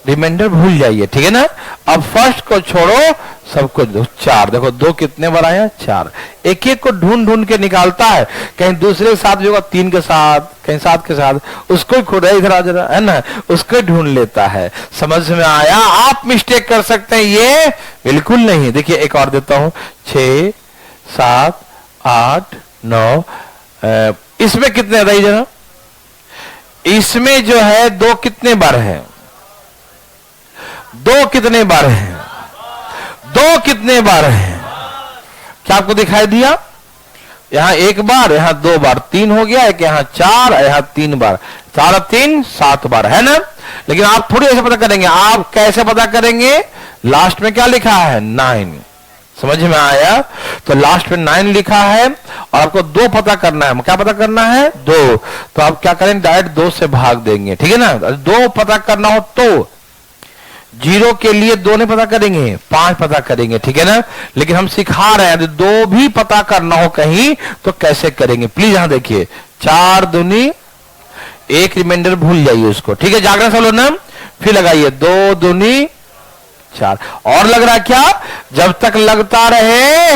रिमाइंडर भूल जाइए, ठीक है ना। अब फर्स्ट को छोड़ो, सबको दो, 4। देखो 2 कितने बार आया, 4। एक एक को ढूंढ ढूंढ के निकालता है, कहीं दूसरे के साथ भी होगा 3 के साथ, कहीं 7 के साथ, उसको ही खोड़ा इधर आ जरा, है ना, उसको ढूंढ लेता है। समझ में आया? आप मिस्टेक कर सकते हैं, ये बिल्कुल नहीं। देखिए एक और देता हूं, 6 7 8 9, इसमें कितने रही जरा, इसमें जो है 2 कितने बार है, 2 कितने बार है, 2 कितने बार है, क्या आपको दिखाई दिया? यहां 1 बार, यहां 2 बार, 3 हो गया, एक यहां 4, यहां 3 बार, 4 3 7 बार, है ना। लेकिन आप थोड़ी ऐसे पता करेंगे, आप कैसे पता करेंगे? लास्ट में क्या लिखा है, 9। समझ में आया? तो लास्ट में 9 लिखा है और आपको 2 पता करना है। क्या पता करना है? 2। तो आप क्या करें, डायरेक्ट 2 से भाग देंगे, ठीक है ना। 2 पता करना हो तो 0 के लिए 2 नहीं पता करेंगे, 5 पता करेंगे, ठीक है ना। लेकिन हम सिखा रहे हैं 2 भी पता करना हो कहीं तो कैसे करेंगे, प्लीज यहां देखिए। 4 दूनी, एक रिमाइंडर भूल जाइए उसको, ठीक है। जागरण से लो ना, फिर लगाइए 2 दूनी 4, और लग रहा क्या, जब तक लगता रहे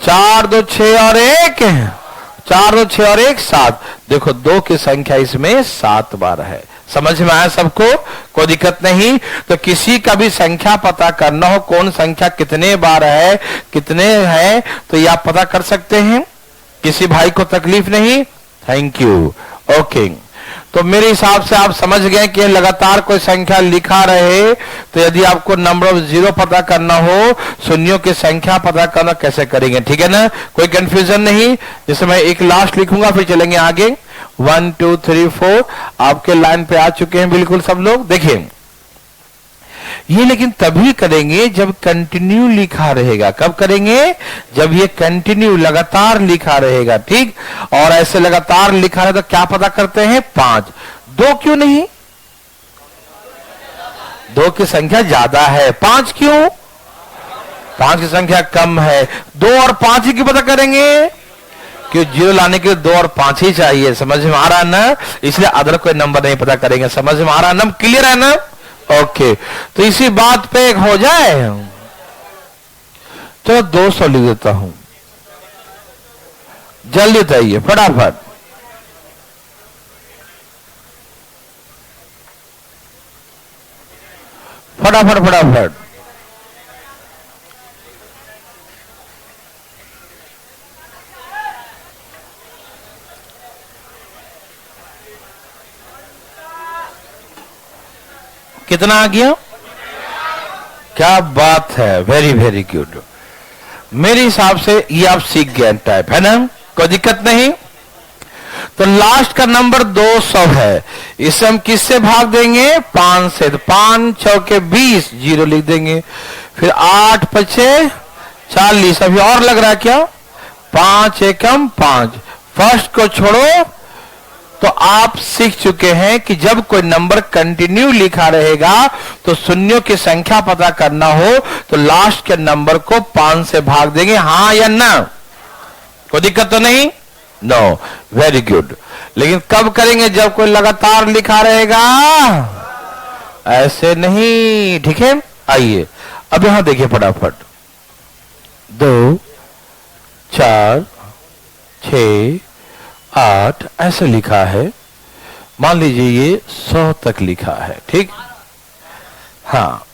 4 2 6 और 1, 4 2 6 और 1 7। देखो 2 की संख्या इसमें 7 बार है। समझ में आया सबको? कोई दिक्कत नहीं। तो किसी का भी संख्या पता करना हो, कौन संख्या कितने बार है, कितने है, तो ये आप पता कर सकते हैं, किसी भाई को तकलीफ नहीं। Thank you. ओके, तो मेरे हिसाब से आप समझ गए कि लगातार कोई संख्या लिखा रहे तो यदि आपको नंबर ऑफ 0 पता करना हो, शून्यों की संख्या पता करना कैसे करेंगे, ठीक है ना। कोई कंफ्यूजन नहीं। जैसे मैं एक लास्ट लिखूंगा फिर चलेंगे आगे। 1 2 3 4 आपके लाइन पे आ चुके हैं बिल्कुल सब लोग। देखिए ये लेकिन तभी करेंगे जब कंटिन्यू लिखा रहेगा। कब करेंगे? जब ये कंटिन्यू लगातार लिखा रहेगा, ठीक। और ऐसे लगातार लिखा रहे तो क्या पता करते हैं? 5। 2 क्यों नहीं? 2 की संख्या ज्यादा है, 5 क्यों? 5 की संख्या कम है। 2 और 5 ही क्यों पता करेंगे? क्यों 0 लाने के लिए 2 और 5 ही चाहिए। समझ में आ रहा है ना? इसलिए अदर कोई नंबर नहीं पता करेंगे। समझ में आ रहा है ना? क्लियर है ना? ओके, तो इसी बात पे एक हो जाए। चलो 200 लिख देता हूं, जल्दी बताइए फटाफट। फटाफट फटाफट। कितना आ गया? क्या बात है, वेरी वेरी गुड। मेरे हिसाब से ये आप सीख गए टाइप, है ना, कोई दिक्कत नहीं। तो लास्ट का नंबर 200 है, इसे हम किससे भाग देंगे? 5 से। तो 5 चौके 20, 0 लिख देंगे। फिर 8 पचे 40। अभी और लग रहा है क्या? 5 एकम 5। फर्स्ट को छोड़ो तो आप सीख चुके हैं कि जब कोई नंबर कंटिन्यू लिखा रहेगा तो शून्यों की संख्या पता करना हो तो लास्ट के नंबर को 5 से भाग देंगे, हां या ना? कोई दिक्कत तो नहीं? No, very good. लेकिन कब करेंगे? जब कोई लगातार लिखा रहेगा, ऐसे नहीं, ठीक है। आइए अब यहां देखिए फटाफट। 2 4 6 8 ऐसे लिखा है। मान लीजिए ये 100 तक लिखा है, ठीक। हाँ,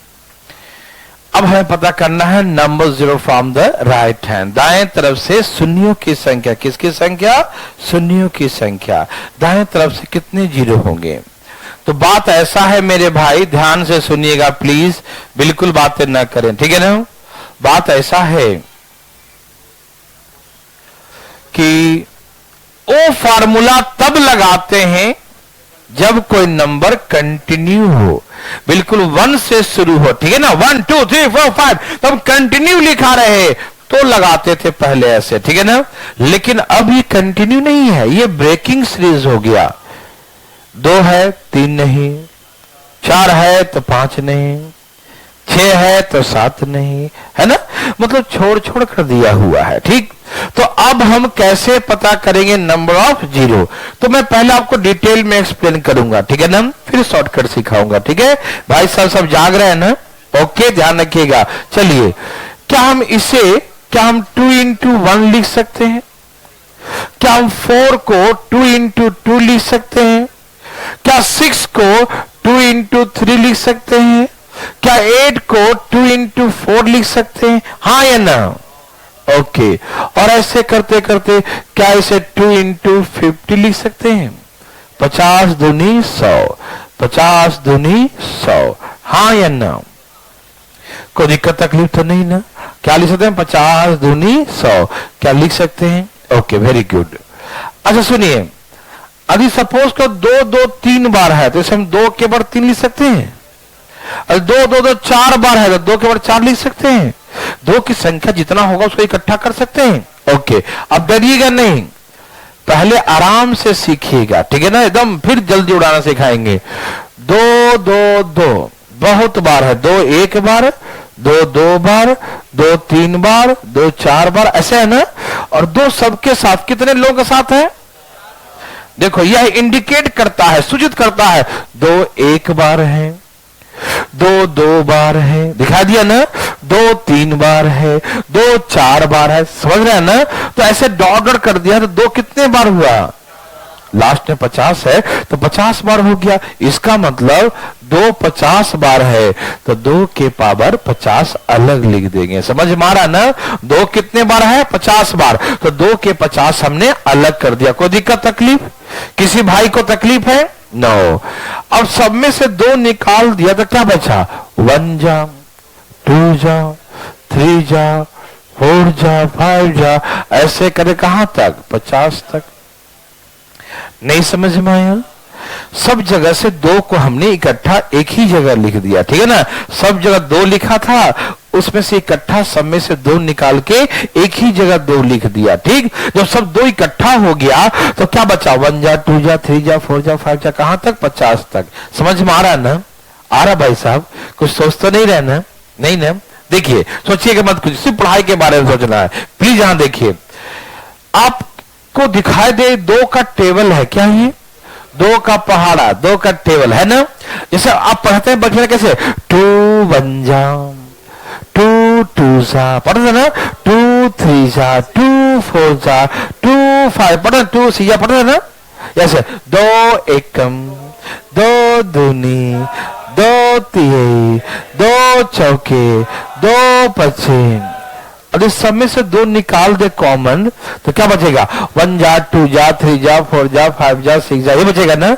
अब हमें पता करना है number 0 from the right hand. दाएं तरफ से शून्यों की संख्या। किसकी संख्या? शून्यों की संख्या। दाएं तरफ से कितने 0 होंगे? तो बात ऐसा है मेरे भाई, ध्यान से सुनिएगा प्लीज, बिल्कुल बातें ना करें, ठीक है ना। बात ऐसा है कि वो फार्मूला तब लगाते हैं जब कोई नंबर कंटिन्यू हो, बिल्कुल 1 से शुरू हो, ठीक है ना। 1 2 3 4 5 तब कंटिन्यू लिखा रहे तो लगाते थे पहले ऐसे, ठीक है ना। लेकिन अब ये कंटिन्यू नहीं है, ये ब्रेकिंग सीरीज हो गया। 2 है 3 नहीं, 4 है तो 5 नहीं, 6 6 है तो 7 नहीं, है ना, मतलब छोड़ छोड़ कर दिया हुआ है। ठीक, तो अब हम कैसे पता करेंगे नंबर ऑफ जीरो, तो मैं पहले आपको डिटेल में एक्सप्लेन करूंगा, ठीक है ना, फिर शॉर्टकट सिखाऊंगा। ठीक है भाई साहब, सब जाग रहे हैं ना? ओके, ध्यान रखिएगा। चलिए, क्या हम इसे, क्या हम 2 into 1 लिख सकते हैं? क्या हम 4 को 2 into 2 लिख सकते हैं? क्या 6 को 2 into 3 लिख सकते हैं? क्या 8 को 2 into 4 लिख सकते हैं? हाँ या ना? ओके, और ऐसे करते करते क्या इसे 2 into 50 लिख सकते हैं? 50 दूनी 100, 50 दूनी 100, हाँ या ना? कोई दिक्कत तकलीफ तो नहीं ना? क्या लिख सकते हैं? 50 दूनी 100, क्या लिख सकते हैं? Okay, very good. अच्छा सुनिए, अभी सपोज को 2 2 3 बार है तो इसे हम 2 के बाद 3 लिख सकते हैं। और 2 2 2 4 बार है तो 2 के बाद 4 लिख सकते हैं। 2 की संख्या जितना होगा उसको इकट्ठा कर सकते हैं। ओके, अब डरिएगा नहीं, पहले आराम से सीखिएगा, ठीक है ना, एकदम, फिर जल्दी उड़ाना सिखाएंगे। 2 2 2 बहुत बार है, 2 1 बार, 2 2 बार, 2 3 बार, 2 4 बार, ऐसे है ना। और 2 सबके साथ, कितने लोगों के साथ है? देखो, यह इंडिकेट करता है, सूचित करता है 2 1 बार है, 2 2 बार है, दिखा दिया ना, 2 3 बार है, 2 4 बार है, समझ रहे हैं ना? तो ऐसे डॉट डॉट कर दिया तो 2 कितने बार हुआ? लास्ट में 50 है तो 50 बार हो गया। इसका मतलब 2 50 बार है तो 2 के पावर 50 अलग लिख देंगे। समझ मारा ना? 2 कितने बार है? 50 बार, तो 2 के 50 हमने अलग कर दिया। कोई दिक्कत तकलीफ? किसी भाई को तकलीफ है? नो। अब सब में से 2 निकाल दिया तो क्या बचा? 1 जा, 2 जा, 3 जा, 4 जा, 5 जा, ऐसे करे कहां तक? 50 तक। नहीं समझ में आया? सब जगह से 2 को हमने इकट्ठा एक ही जगह लिख दिया, ठीक है ना। सब जगह 2 लिखा था, उसमें से इकट्ठा सब में से 2 निकाल के एक ही जगह 2 लिख दिया। ठीक, जब सब 2 इकट्ठा हो गया तो क्या बचा? 1 जा, 2 जा, 3 जा, 4 जा, 5 जा, कहां तक? 50 तक। समझ में आ रहा ना? आ रहा भाई साहब? कुछ सोच तो नहीं रहे ना? नहीं ना? देखिए, सोचिएगा मत, कुछ सिर्फ पढ़ाई के बारे में सोचना है। प्लीज यहां देखिए, आपको दिखाई दे 2 का टेबल है, क्या ये? 2 का पहाड़ा, 2 का टेबल है ना। जैसे आप पढ़ते हैं बचपन कैसे? 2 1 जा, 2 2 जा, पढ़ते हैं ना, 2 3 जा, 2 4 जा, 2 5, पढ़ते 2 6 जा, पढ़ते हैं ना। जैसे 2 एकम, 2 दूनी, 2 तिहाई, 2 चौके, 2 पचे। और इस सब में से 2 निकाल दे कॉमन तो क्या बचेगा? 1 जा, 2 जा, 3 जा, 4 जा, 5 जा, 6 जा, ये बचेगा ना।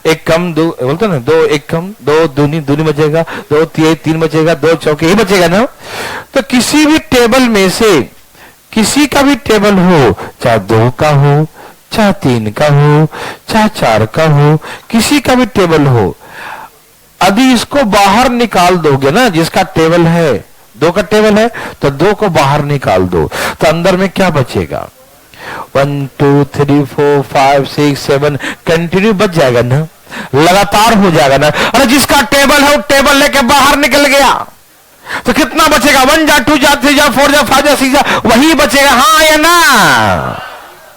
एक कम, 2 बोलते ना, 2 एक कम, 2 दूनी, दूनी बचेगा, 2 तिहाई, 3 बचेगा, 2 चौके, ये बचेगा ना। तो किसी भी टेबल में से, किसी का भी टेबल हो, चाहे 2 का हो, चाहे 3 का हो, चाहे 4 का हो, किसी का भी टेबल हो, यदि इसको बाहर निकाल दोगे ना, जिसका टेबल है, 2 का टेबल है, तो 2 को बाहर निकाल दो तो अंदर में क्या बचेगा? 1 2 3 4 5 6 7 कंटिन्यू बच जाएगा ना, लगातार हो जाएगा ना। अरे जिसका टेबल है वो टेबल लेके बाहर निकल गया तो कितना बचेगा? 1 जा, 2 जा, 3 जा, 4 जा, 5 जा, 6 जा, वही बचेगा, हाँ या ना?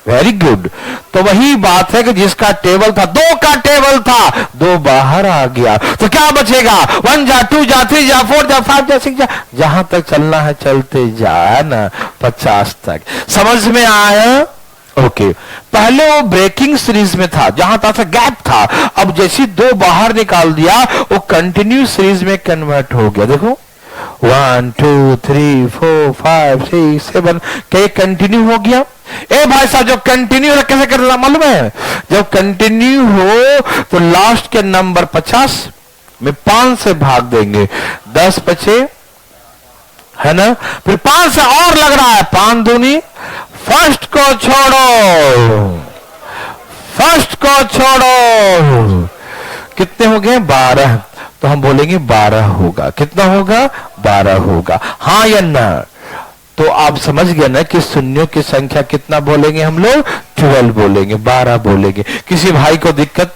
Very good. तो वही बात है कि जिसका टेबल था, 2 का टेबल था, 2 बाहर आ गया तो क्या बचेगा? 1 जा, 2 जा, 3 जा, 4 जा, 5 जा, 6 जा, जहां तक चलना है चलते जा ना, 50 तक। समझ में आया? ओके, पहले वो ब्रेकिंग सीरीज में था, जहां था गैप था। अब जैसे 2 बाहर निकाल दिया वो कंटिन्यू सीरीज में कन्वर्ट हो गया। देखो 1 2 3 4 5 6 7, क्या ये कंटिन्यू हो गया? ए भाई साहब, जो कंटिन्यू है कैसे करना मालूम है? जब कंटिन्यू हो तो लास्ट के नंबर 50 में 5 से भाग देंगे, 10 बचे, है ना। फिर 5 से और लग रहा है, 5 दूनी, फर्स्ट को छोड़ो, फर्स्ट को छोड़ो, कितने हो गए? 12। तो हम बोलेंगे 12 होगा। कितना होगा? 12 होगा, हाँ या ना? तो आप समझ गए ना कि शून्यों की संख्या कितना बोलेंगे हम लोग? 12 बोलेंगे, 12 बोलेंगे। किसी भाई को दिक्कत?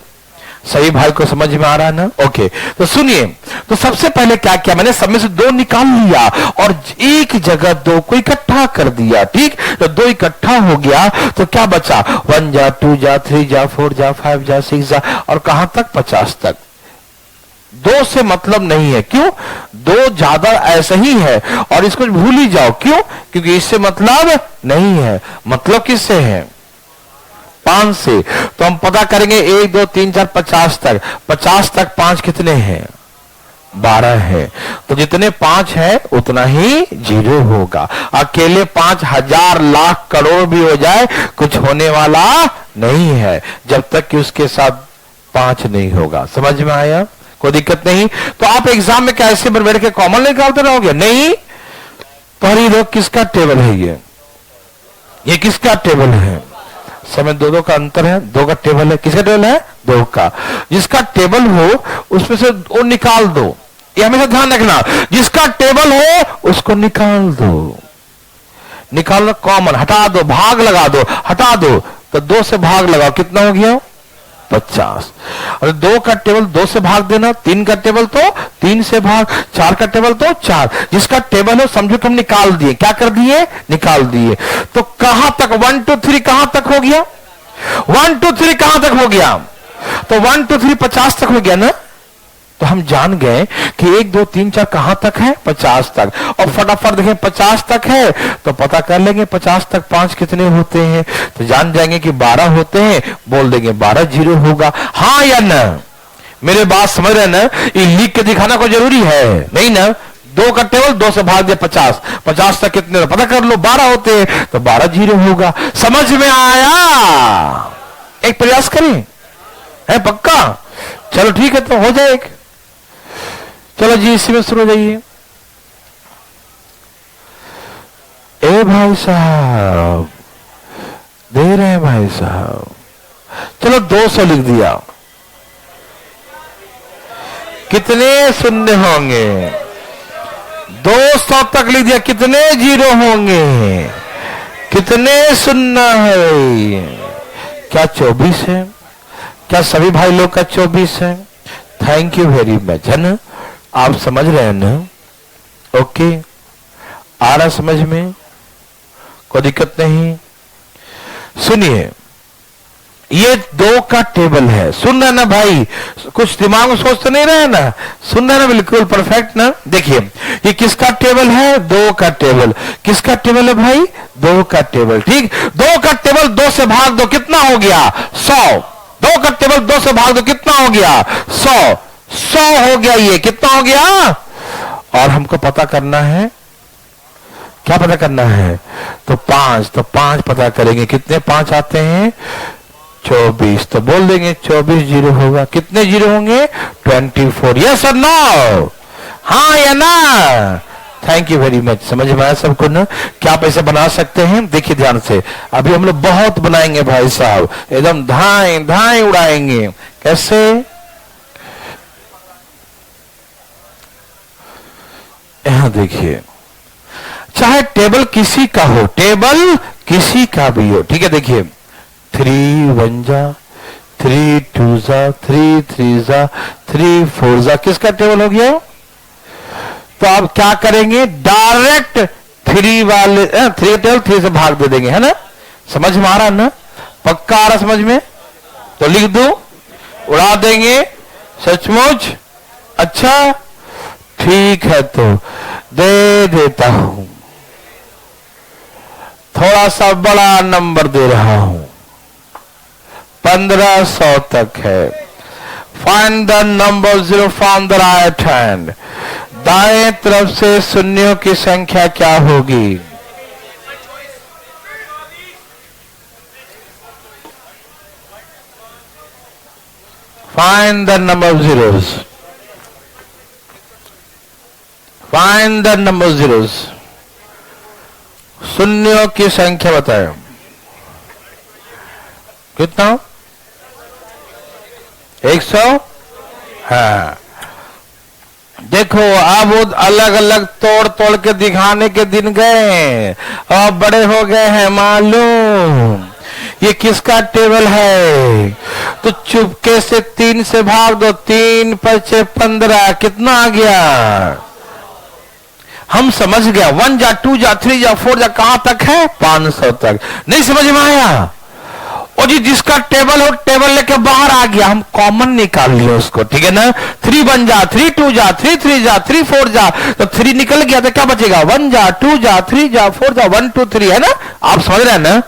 सभी भाई को समझ में आ रहा है ना? ओके, तो सुनिए, तो सबसे पहले क्या किया मैंने, सब में से 2 निकाल लिया और एक जगह 2 को इकट्ठा कर दिया। ठीक, तो 2 इकट्ठा हो गया तो क्या बचा, 1 जा, 2 जा, 3 जा, 4 जा, 5 जा, 6 जा, और कहां तक, 50 तक। 2 से मतलब नहीं है, क्यों, 2 ज्यादा ऐसा ही है, और इसको भूल ही जाओ, क्यों, क्योंकि इससे मतलब नहीं है, मतलब किससे है, 5 से। तो हम पता करेंगे 1 2 3 4 50 तक, 50 तक 5 कितने हैं, 12 है। तो जितने 5 है उतना ही 0 होगा। अकेले 5,000 लाख करोड़ भी हो जाए कुछ होने वाला नहीं है, जब तक कि उसके साथ 5 नहीं होगा। समझ में आया? कोई दिक्कत नहीं। तो आप एग्जाम में क्या ऐसे बैठ के कॉमन निकालते रहोगे? नहीं। पहली दो किसका टेबल है, ये किसका टेबल है, समय 2 का अंतर है, 2 का टेबल है, किसका टेबल है, 2 का। जिसका टेबल हो उसमें से वो निकाल दो, ये हमेशा ध्यान रखना, जिसका टेबल हो उसको निकाल दो, निकालना कॉमन, हटा दो, भाग लगा दो, हटा दो, तो 2 से भाग लगाओ, कितना हो गया, 50। और 2 का टेबल 2 से भाग देना, 3 का टेबल तो 3 से भाग, 4 का टेबल तो 4। जिसका टेबल हो समझो कि हम निकाल दिए, क्या कर दिए, निकाल दिए। तो कहां तक 1 2 3 कहां तक हो गया, 1 2 3 कहां तक हो गया, तो 1 2 3 50 तक हो गया ना। तो हम जान गए कि 1 2 3 4 कहां तक है, 50 तक। और फटाफट देखें 50 तक है तो पता कर लेंगे 50 तक 5 कितने होते हैं, तो जान जाएंगे कि 12 होते हैं, बोल देंगे 12 0 होगा। हाँ या ना, मेरे बात समझ रहे ना, ये लिख के दिखाना कोई जरूरी है नहीं ना। 2 का टेबल 2 से भाग दे 50, 50 तक कितने पता कर लो, 12 होते हैं, तो 12 0 होगा। समझ में आया? एक प्रयास करें, है पक्का? चलो ठीक है, तो हो जाए। चलो जी, इसी में शुरू हो जाइए। ए भाई साहब, दे रहे हैं भाई साहब, चलो 200 लिख दिया, कितने शून्य होंगे, 200 तक लिख दिया, कितने 0 होंगे, कितने शून्य है, क्या 24 है, क्या सभी भाई लोग का 24 है? थैंक यू वेरी मच, है ना, आप समझ रहे हैं ना? ओके, आ रहा समझ में, कोई दिक्कत नहीं। सुनिए, ये 2 का टेबल है, सुन रहे ना भाई, कुछ दिमाग में सोचते नहीं रहे ना, सुन रहे ना, बिल्कुल परफेक्ट ना। देखिए ये किसका टेबल है, 2 का टेबल, किसका टेबल है भाई, 2 का टेबल। ठीक, 2 का टेबल 2 से भाग दो, कितना हो गया, 100। 2 का टेबल 2 से भाग दो, कितना हो गया, 100। 100 हो गया, ये कितना हो गया, और हमको पता करना है, क्या पता करना है, तो 5, तो 5 पता करेंगे, कितने 5 आते हैं, 24, तो बोल देंगे 24 0 होगा, कितने 0 होंगे, 24। यस और नो, हाँ या ना? थैंक यू वेरी मच, समझ में आया सबको ना? क्या आप ऐसे बना सकते हैं? देखिए ध्यान से, अभी हम लोग बहुत बनाएंगे भाई साहब, एकदम धाए धाए उड़ाएंगे। कैसे? यहां देखिए, चाहे टेबल किसी का हो, टेबल किसी का भी हो, ठीक है। देखिए 3 1 जा, 3 2 जा, 3 3 जा, 3 4 जा, किसका टेबल हो गया? तो आप क्या करेंगे, डायरेक्ट 3 वाले 3 टेबल 3 से भाग दे देंगे, है ना? समझ में आ रहा ना? पक्का आ रहा समझ में? तो लिख दो, उड़ा देंगे, सचमुच? अच्छा ठीक है, तो दे देता हूं, थोड़ा सा बड़ा नंबर दे रहा हूं, 1500 तक है। Find the number 0 from the right hand. दाएं तरफ से शून्यों की संख्या क्या होगी? Find the number of zeros। Find the number of zeros। शून्यों की संख्या बताए, कितना? 100। हाँ, देखो अब वो अलग अलग तोड़ तोड़ के दिखाने के दिन गए, अब बड़े हो गए हैं मालूम। ये किसका टेबल है? तो चुपके से 3 से भाग दो, 3 5 15, कितना आ गया? हम समझ गया 1 जा 2 जा 3 जा 4 जा, कहां तक है? 500 तक। नहीं समझ में आया? और जी जिसका टेबल हो, टेबल लेके बाहर आ गया, हम कॉमन निकाल लिया उसको, ठीक है ना? 3 1 जा 3 2 जा 3 3 जा 3 4 जा, तो 3 निकल गया तो क्या बचेगा? 1 जा 2 जा 3 जा 4 जा 1 2 3, है ना? आप समझ रहे हैं ना?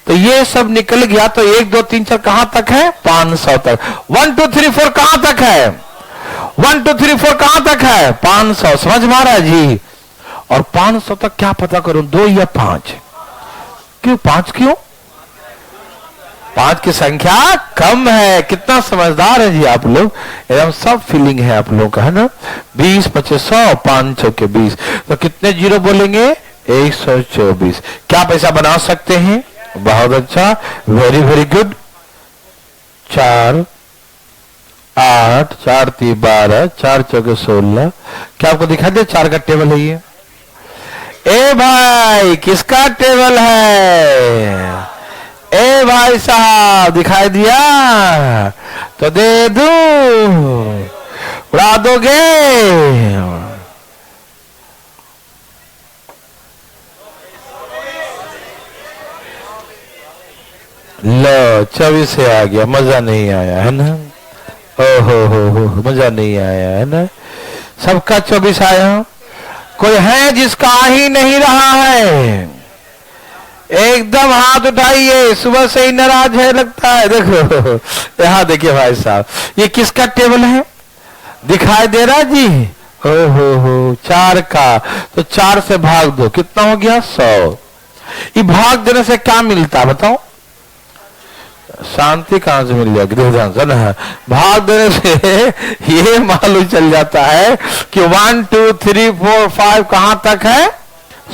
तो ये सब निकल गया, तो 1 2 3 4 कहां तक है? 500 तक। 1 2 3 4 कहां तक है? 1 2 3 4 कहां तक है? 500। समझ में आ रहा है जी? और 500 तक क्या पता करूं, 2 या 5? क्यों 5? क्यों? 5 की संख्या कम है। कितना समझदार है जी आप लोग, एकदम सब फीलिंग है आप लोग का, है ना? 20 25 100, 500 के 20, तो कितने जीरो बोलेंगे? 124। क्या पैसा बना सकते हैं? बहुत अच्छा, वेरी वेरी गुड। 4 8 4 3 12, 4 चौके 16। क्या आपको दिखा दे 4 का टेबल है ये? ए भाई किसका टेबल है? ए भाई साहब दिखाई दिया तो दे दूं, उड़ा दोगे? लो 24 से आ गया, मजा नहीं आया है ना? हो मजा नहीं आया है ना? सबका 24 आया, कोई है जिसका आ ही नहीं रहा है? एकदम हाथ उठाइए, सुबह से ही नाराज है लगता है। देखो यहां देखिए भाई साहब, ये किसका टेबल है? दिखाई दे रहा जी? हो 4 का, तो 4 से भाग दो, कितना हो गया? 100। ये भाग देने से क्या मिलता बताओ? शांति कहां से मिल जाएगी? भाग देने से ये मालूम चल जाता है कि 1 2 3 4 5 कहां तक है?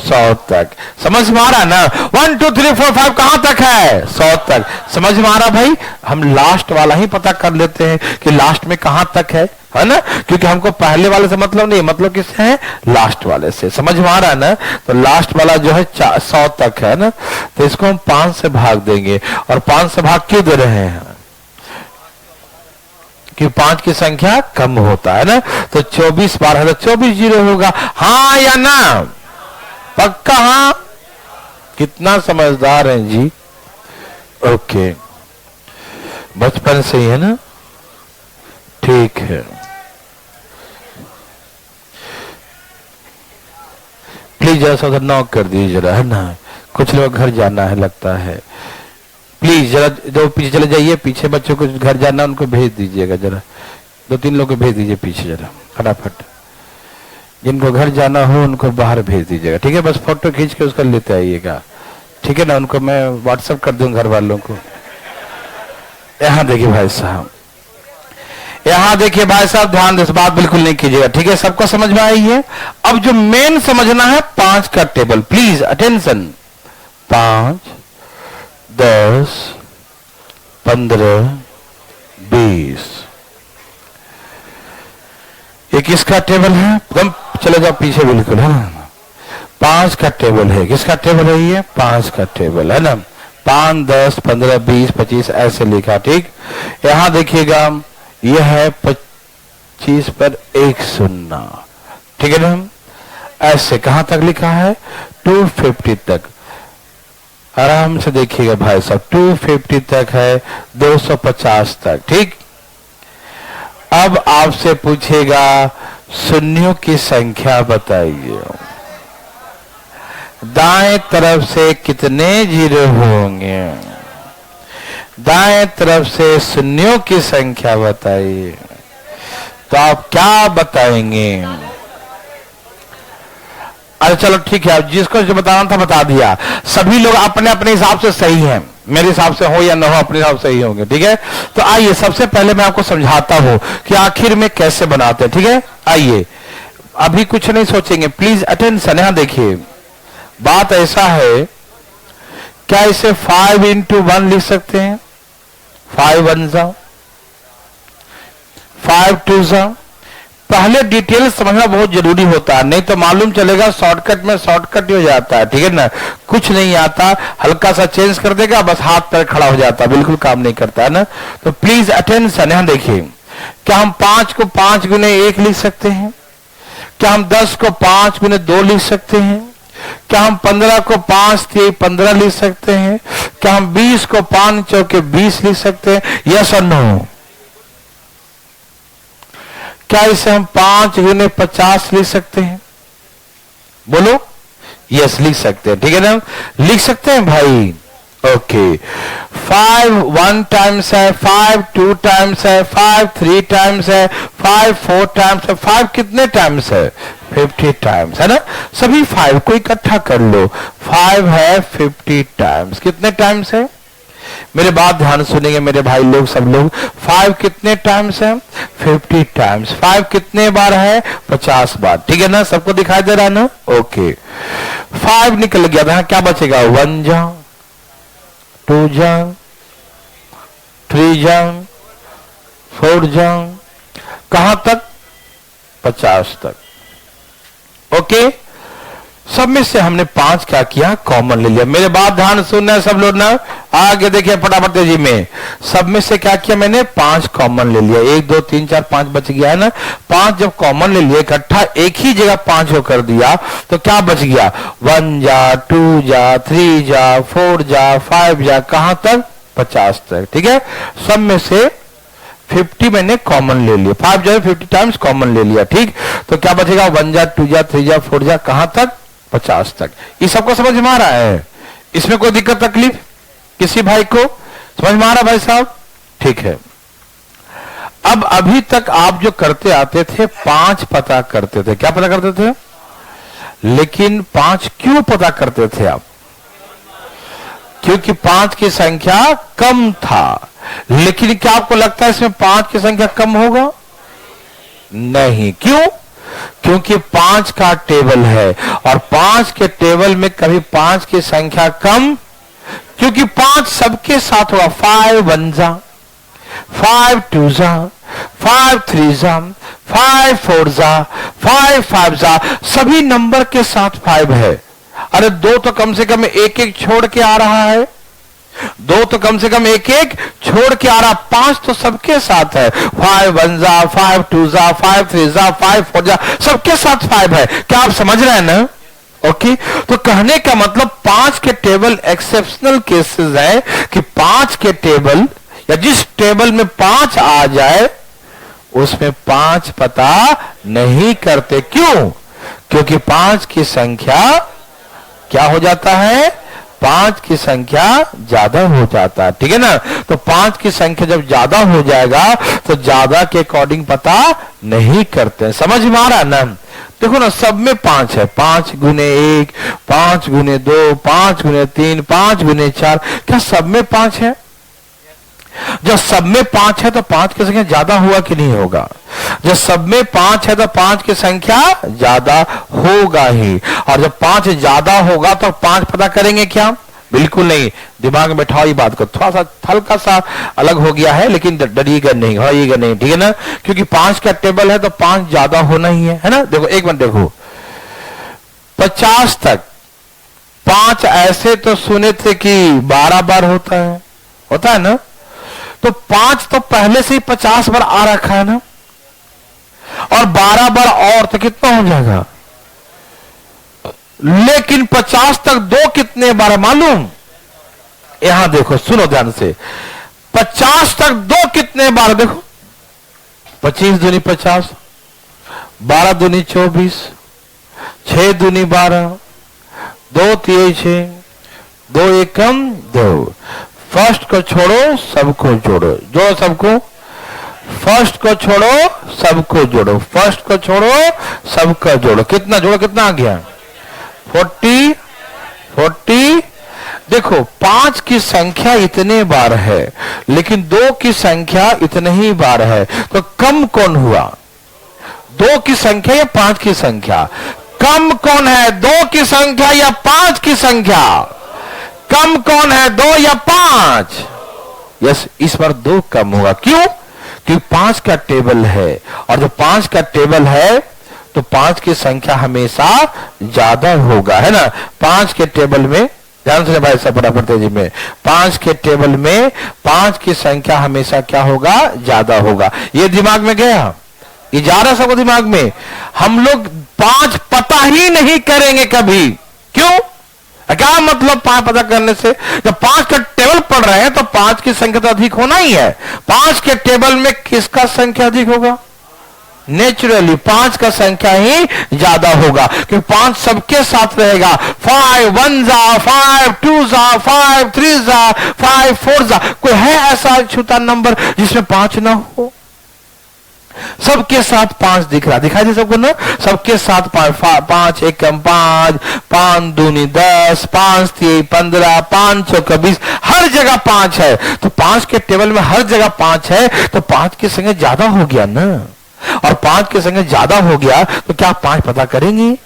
100 तक। समझ में आ रहा ना? 1 2 3 4 5 कहां तक है? 100 तक। समझ में आ रहा भाई? हम लास्ट वाला ही पता कर लेते हैं कि लास्ट में कहां तक है ना? क्योंकि हमको पहले वाले से मतलब नहीं, मतलब किससे है? लास्ट वाले से। समझ में आ रहा है ना? तो लास्ट वाला जो है 100 तक है ना, तो इसको हम 5 से भाग देंगे। और 5 से भाग क्यों दे रहे हैं? कि 5 की संख्या कम होता है ना? तो 24 बार है तो 24 जीरो होगा, हाँ या ना? पक्का हाँ? कितना समझदार हैं जी। ओके, बचपन से ही है ना? ठीक है, प्लीज जरा उधर नॉक कर दीजिए जरा, है ना? कुछ लोग घर जाना है लगता है। प्लीज जरा जो पीछे चले जाइए, पीछे बच्चों को घर जाना उनको भेज दीजिएगा जरा, 2-3 लोग को भेज दीजिए पीछे जरा फटाफट। जिनको घर जाना हो उनको बाहर भेज दीजिएगा, ठीक है? बस फोटो खींच के उसका लेते आइएगा, ठीक है ना? उनको मैं व्हाट्सएप कर दूंगा घर वालों को। यहां देखिए भाई साहब, यहां देखिए भाई साहब, ध्यान दे, बात बिल्कुल नहीं कीजिएगा, ठीक है? सबको समझ में आई है? अब जो मेन समझना है 5 का टेबल, प्लीज अटेंशन। 5 10 15 20, ये किसका टेबल है? तुम चले जाओ पीछे बिल्कुल, है ना? 5 का टेबल है। किसका टेबल है ये? 5 का टेबल है ना? 5 10 15 20 25 ऐसे लिखा, ठीक? यहां देखिएगा, यह है 25 पर 1 सुन्ना, ठीक है ना? ऐसे कहां तक लिखा है? 250 तक। आराम से देखिएगा भाई साहब, 250 तक है, 250 तक, ठीक? अब आपसे पूछेगा शून्यों की संख्या बताइए, दाएं तरफ से कितने जीरो होंगे? दाएं तरफ से शून्यों की संख्या बताइए, तो आप क्या बताएंगे? अरे चलो ठीक है, आप जिसको जो बताना था बता दिया। सभी लोग अपने अपने हिसाब से सही हैं, मेरे हिसाब से हो या ना हो, अपने हिसाब से ही होंगे, ठीक है? तो आइए सबसे पहले मैं आपको समझाता हूं कि आखिर में कैसे बनाते हैं, ठीक है? आइए, अभी कुछ नहीं सोचेंगे, प्लीज अटेंशन। यहां देखिए, बात ऐसा है, क्या इसे 5 into 1 लिख सकते हैं? 5 1 जा, 5 2 जा, पहले डिटेल समझना बहुत जरूरी होता है, नहीं तो मालूम चलेगा शॉर्टकट में शॉर्टकट हो जाता है, ठीक है ना। कुछ नहीं आता, हल्का सा चेंज कर देगा, बस हाथ पैर खड़ा हो जाता है, बिल्कुल काम नहीं करता है ना। तो प्लीज अटेंशन, यहां देखिए, क्या हम 5 को 5 गुने 1 लिख सकते हैं? क्या हम 10 को 5 गुने 2 लिख सकते हैं? क्या हम 15 को 5 के 15 लिख सकते हैं? क्या हम 20 को 5 चौके 20 लिख सकते हैं? यस और नो? क्या इसे हम 5 गुने 50 लिख सकते हैं? बोलो। यस, लिख सकते हैं, ठीक है ना, लिख सकते हैं भाई। ओके, 5 1 टाइम्स है, 5 2 टाइम्स है, 5 3 टाइम्स है, 5 4 टाइम्स है, 5 कितने टाइम्स है? 50 टाइम्स, है ना। सभी 5 को इकट्ठा कर लो, 5 है 50 टाइम्स। कितने टाइम्स है? मेरे बात ध्यान सुनेंगे मेरे भाई लोग, सब लोग। 5 कितने टाइम्स है? 50 टाइम्स। 5 कितने बार है? 50 बार, ठीक है ना। सबको दिखाई दे रहा है ना? ओके, 5 निकल गया था, क्या बचेगा? 1 जा, 2 जा, 3 जा, 4 जा, कहां तक? 50 तक। ओके, सब में से हमने 5 क्या किया? कॉमन ले लिया। मेरे बात ध्यान सुनना है सब लोग ना, आगे देखिए फटाफट तेजी में। सब में से क्या किया मैंने? 5 कॉमन ले लिया। 1 2 3 4 5 बच गया है ना। 5 जब कॉमन ले लिया इकट्ठा एक ही जगह 5 को कर दिया तो क्या बच गया? 1 जा, 2 जा, 3 जा, 4 जा, 5 जा, कहां तक? 50 तक, ठीक है। सब में से 50 मैंने कॉमन ले लिया, 5 जो है 50 टाइम्स कॉमन ले लिया, ठीक। तो क्या बचेगा? 1 जा, 2 जा, 3 जा, 4 जा, कहां तक? 50 तक। ये सबको समझ में आ रहा है? इसमें कोई दिक्कत तकलीफ किसी भाई को? समझ में आ रहा भाई साहब? ठीक है। अब अभी तक आप जो करते आते थे 5 पता करते थे, क्या पता करते थे? लेकिन 5 क्यों पता करते थे आप? क्योंकि 5 की संख्या कम था। लेकिन क्या आपको लगता है इसमें 5 की संख्या कम होगा? नहीं। क्यों? क्योंकि 5 का टेबल है और 5 के टेबल में कभी 5 की संख्या कम, क्योंकि 5 सबके साथ होगा। 5 1 जा, 5 2 जा, 5 3 जा, 5 4 जा, 5 5 जा, सभी नंबर के साथ 5 है। अरे 2 तो कम से कम एक एक छोड़ के आ रहा है, 2 तो कम से कम एक एक छोड़ के आ रहा, 5 तो सबके साथ है। 5 1 जा, 5 2 जा, 5 3 जा, 5 4 जा, सबके साथ 5 है। क्या आप समझ रहे हैं ना? ओके, तो कहने का मतलब 5 के टेबल एक्सेप्शनल केसेस है कि 5 के टेबल या जिस टेबल में 5 आ जाए उसमें 5 पता नहीं करते। क्यों? क्योंकि 5 की संख्या क्या हो जाता है? 5 की संख्या ज्यादा हो जाता है, ठीक है ना। तो 5 की संख्या जब ज्यादा हो जाएगा तो ज्यादा के अकॉर्डिंग पता नहीं करते। समझ में आ रहा है ना? देखो ना, सब में 5 है। 5 गुने 1, 5 गुने 2, 5 गुने 3, 5 गुने 4, क्या सब में 5 है? जब सब में 5 है तो 5 की संख्या ज्यादा हुआ कि नहीं होगा? जब सब में 5 है तो 5 की संख्या ज्यादा होगा ही, और जब 5 ज्यादा होगा तो 5 पता करेंगे क्या? बिल्कुल नहीं। दिमाग में बैठाओ ये बात को, थोड़ा सा हल्का सा अलग हो गया है लेकिन डरिएगा नहीं, घबराइएगा नहीं, ठीक है ना। क्योंकि 5 का टेबल है तो 5 ज्यादा होना ही है ना। देखो एक मिनट, देखो 50 तक 5 ऐसे तो सुने थे कि 12 बार होता है ना। तो 5 तो पहले से ही 50 बार आ रखा है ना, और 12 बार और तो कितना हो जाएगा? लेकिन 50 तक 2 कितने बार मालूम? यहां देखो, सुनो ध्यान से। 50 तक 2 कितने बार? देखो 25 दूनी 50, 12 दूनी 24, 6 दूनी 12, 2 3 6, 2 एकम 2। फर्स्ट को छोड़ो सबको जोड़ो, जोड़ो सबको। फर्स्ट को छोड़ो सबको जोड़ो, फर्स्ट को छोड़ो सबको जोड़ो। कितना जोड़ो? कितना आ गया? 40। देखो 5 की संख्या इतने बार है लेकिन 2 की संख्या इतने ही बार है, तो कम कौन हुआ? 2 की संख्या या 5 की संख्या? कम कौन है? 2 की संख्या या 5 की संख्या? कम कौन है? 2 या 5? यस, इस बार 2 कम होगा। क्यों? कि 5 का टेबल है, और जब 5 का टेबल है तो 5 की संख्या हमेशा ज्यादा होगा, है ना। 5 के टेबल में ध्यान से भाई सब फटाफट तेजी में, 5 के टेबल में 5 की संख्या हमेशा क्या होगा, ज्यादा होगा। ये दिमाग में गया, ये जा रहा सबको दिमाग में। हम लोग 5 पता ही नहीं करेंगे कभी, क्यों? क्या मतलब 5 पता करने से? जब 5 का टेबल पढ़ रहे हैं तो 5 की संख्या तो अधिक होना ही है। 5 के टेबल में किसका संख्या अधिक होगा? नेचुरली 5 का संख्या ही ज्यादा होगा, क्योंकि 5 सबके साथ रहेगा। 5 1 जा 5 2 जा 5 3 जा 5 4 जा। कोई है ऐसा छूता नंबर जिसमें 5 ना हो? सबके साथ 5 दिख रहा, दिखाई दे सबको ना, सबके साथ 5 एकम 5 5 दूनी 10 5 3 15 5 6 20, हर जगह 5 है। तो 5 के टेबल में हर जगह 5 है, तो 5 की संख्या ज्यादा हो गया ना, और 5 की संख्या ज्यादा हो गया तो क्या 5 पता करेंगे?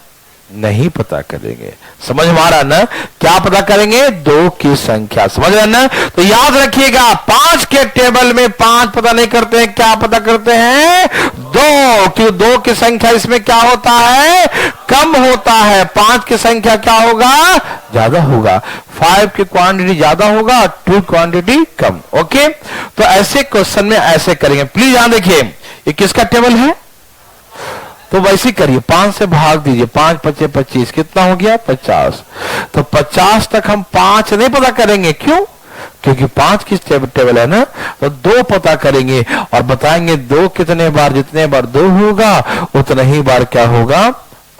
नहीं पता करेंगे। समझ में आ रहा ना? क्या पता करेंगे? 2 की संख्या। समझ रहे ना? तो याद रखिएगा, 5 के टेबल में 5 पता नहीं करते हैं, क्या पता करते हैं? 2, क्यों? 2 की संख्या इसमें क्या होता है? कम होता है। 5 की संख्या क्या होगा? ज्यादा होगा। 5 की क्वांटिटी ज्यादा होगा, 2 क्वांटिटी कम। ओके, तो ऐसे क्वेश्चन में ऐसे करेंगे। प्लीज यहां देखिए, ये किसका टेबल है? तो वैसे करिए, 5 से भाग दीजिए, 5 5 25, कितना हो गया? 50। तो 50 तक हम 5 नहीं पता करेंगे, क्यों? क्योंकि 5 की टेबल है ना, तो 2 पता करेंगे और बताएंगे 2 कितने बार, जितने बार 2 होगा उतने ही बार क्या होगा?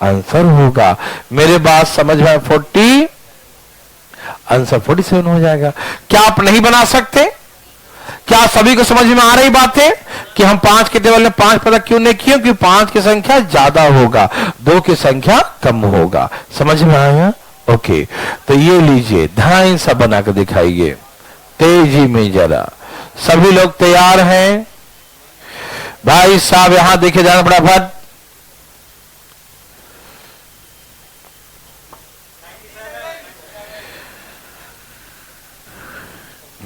आंसर होगा। मेरे बात समझ में? 40 आंसर 47 हो जाएगा। क्या आप नहीं बना सकते? क्या सभी को समझ में आ रही बात है कि हम 5 के टेबल में 5 पता क्यों नहीं किए? क्योंकि 5 की संख्या ज्यादा होगा, 2 की संख्या कम होगा। समझ में आया? ओके, तो ये लीजिए, ढाई सा बना कर दिखाइए तेजी में जरा। सभी लोग तैयार हैं? भाई साहब यहां देखे जाना फटाफट।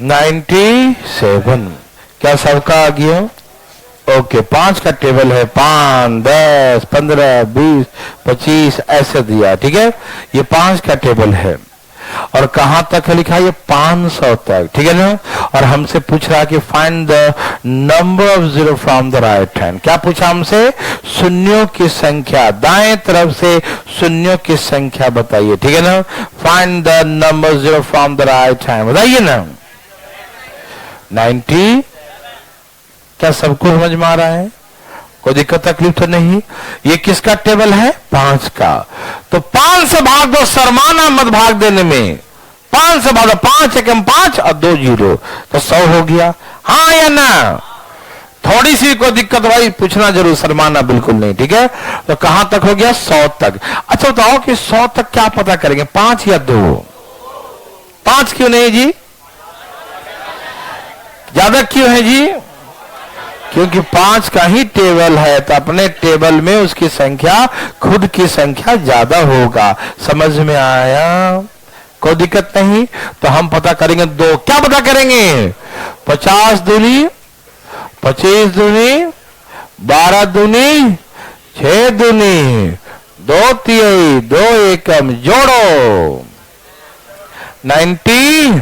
97। क्या सबका आ गया? ओके, 5 का टेबल है, 5 10 15 20 25 ऐसे दिया, ठीक है। ये 5 का टेबल है और कहां तक है लिखा? ये 500 तक, ठीक है ना। और हमसे पूछ रहा है कि find the number of zero from the right hand. क्या पूछा हमसे? शून्यों की संख्या, दाएं तरफ से शून्यों की संख्या बताइए, ठीक है ना। Find the number zero from the right hand, बताइए ना। 90। क्या सबको समझ में आ रहा है? कोई दिक्कत तकलीफ तो नहीं? ये किसका टेबल है? 5 का। तो 5 से भाग दो, शर्माना मत भाग देने में। 5 से भागो, 5 एकम 5 और 2 जीरो, तो 100 हो गया। हाँ या ना? थोड़ी सी कोई दिक्कत भाई पूछना जरूर, शर्माना बिल्कुल नहीं, ठीक है। तो कहां तक हो गया? 100 तक। अच्छा बताओ कि 100 तक क्या पता करेंगे, 5 या 2? 5 क्यों नहीं जी? ज्यादा क्यों है जी? क्योंकि 5 का ही टेबल है, तो अपने टेबल में उसकी संख्या, खुद की संख्या ज्यादा होगा। समझ में आया? कोई दिक्कत नहीं। तो हम पता करेंगे 2। क्या पता करेंगे? 50 दूनी 25 दूनी 12 दूनी 6 दूनी 2 तिहाई 2 एकम, जोड़ो 90।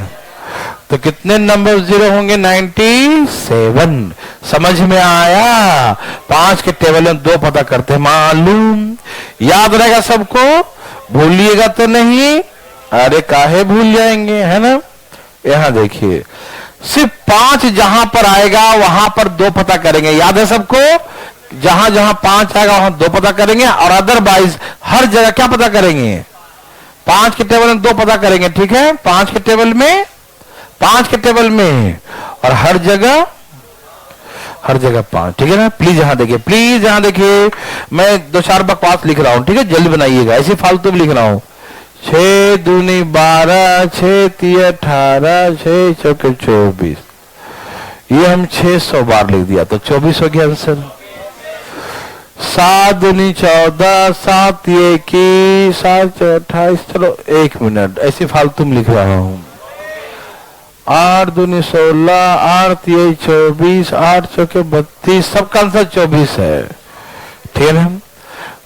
तो कितने नंबर जीरो होंगे? 97। समझ में आया? 5 के टेबल में 2 पता करते हैं, मालूम? याद रहेगा सबको? भूलिएगा तो नहीं? अरे काहे भूल जाएंगे, है ना। यहां देखिए, सिर्फ 5 जहां पर आएगा वहां पर 2 पता करेंगे। याद है सबको? जहां जहां 5 आएगा वहां 2 पता करेंगे, और अदरवाइज हर जगह क्या पता करेंगे? 5 के टेबल में 2 पता करेंगे, ठीक है। 5 के टेबल में, 5 के टेबल में, और हर जगह 5, ठीक है ना। प्लीज यहां देखिए, प्लीज यहां देखिए, मैं 2-4 बकवास लिख रहा हूं, ठीक है, जल्दी बनाइएगा, ऐसे फालतू भी लिख रहा हूं। 6 दूनी 12 6 तिया 18 6 चौके 24, ये हम 600 बार लिख दिया, तो 24 हो गया आंसर। 7 दूनी 14 7 21 7 28, चलो 1 मिनट, ऐसे फालतू में लिख रहा हूं। 8 दूनी 16, 8 3 24, 8 चौके 32, सबका आंसर 24 है। ठीक है ना,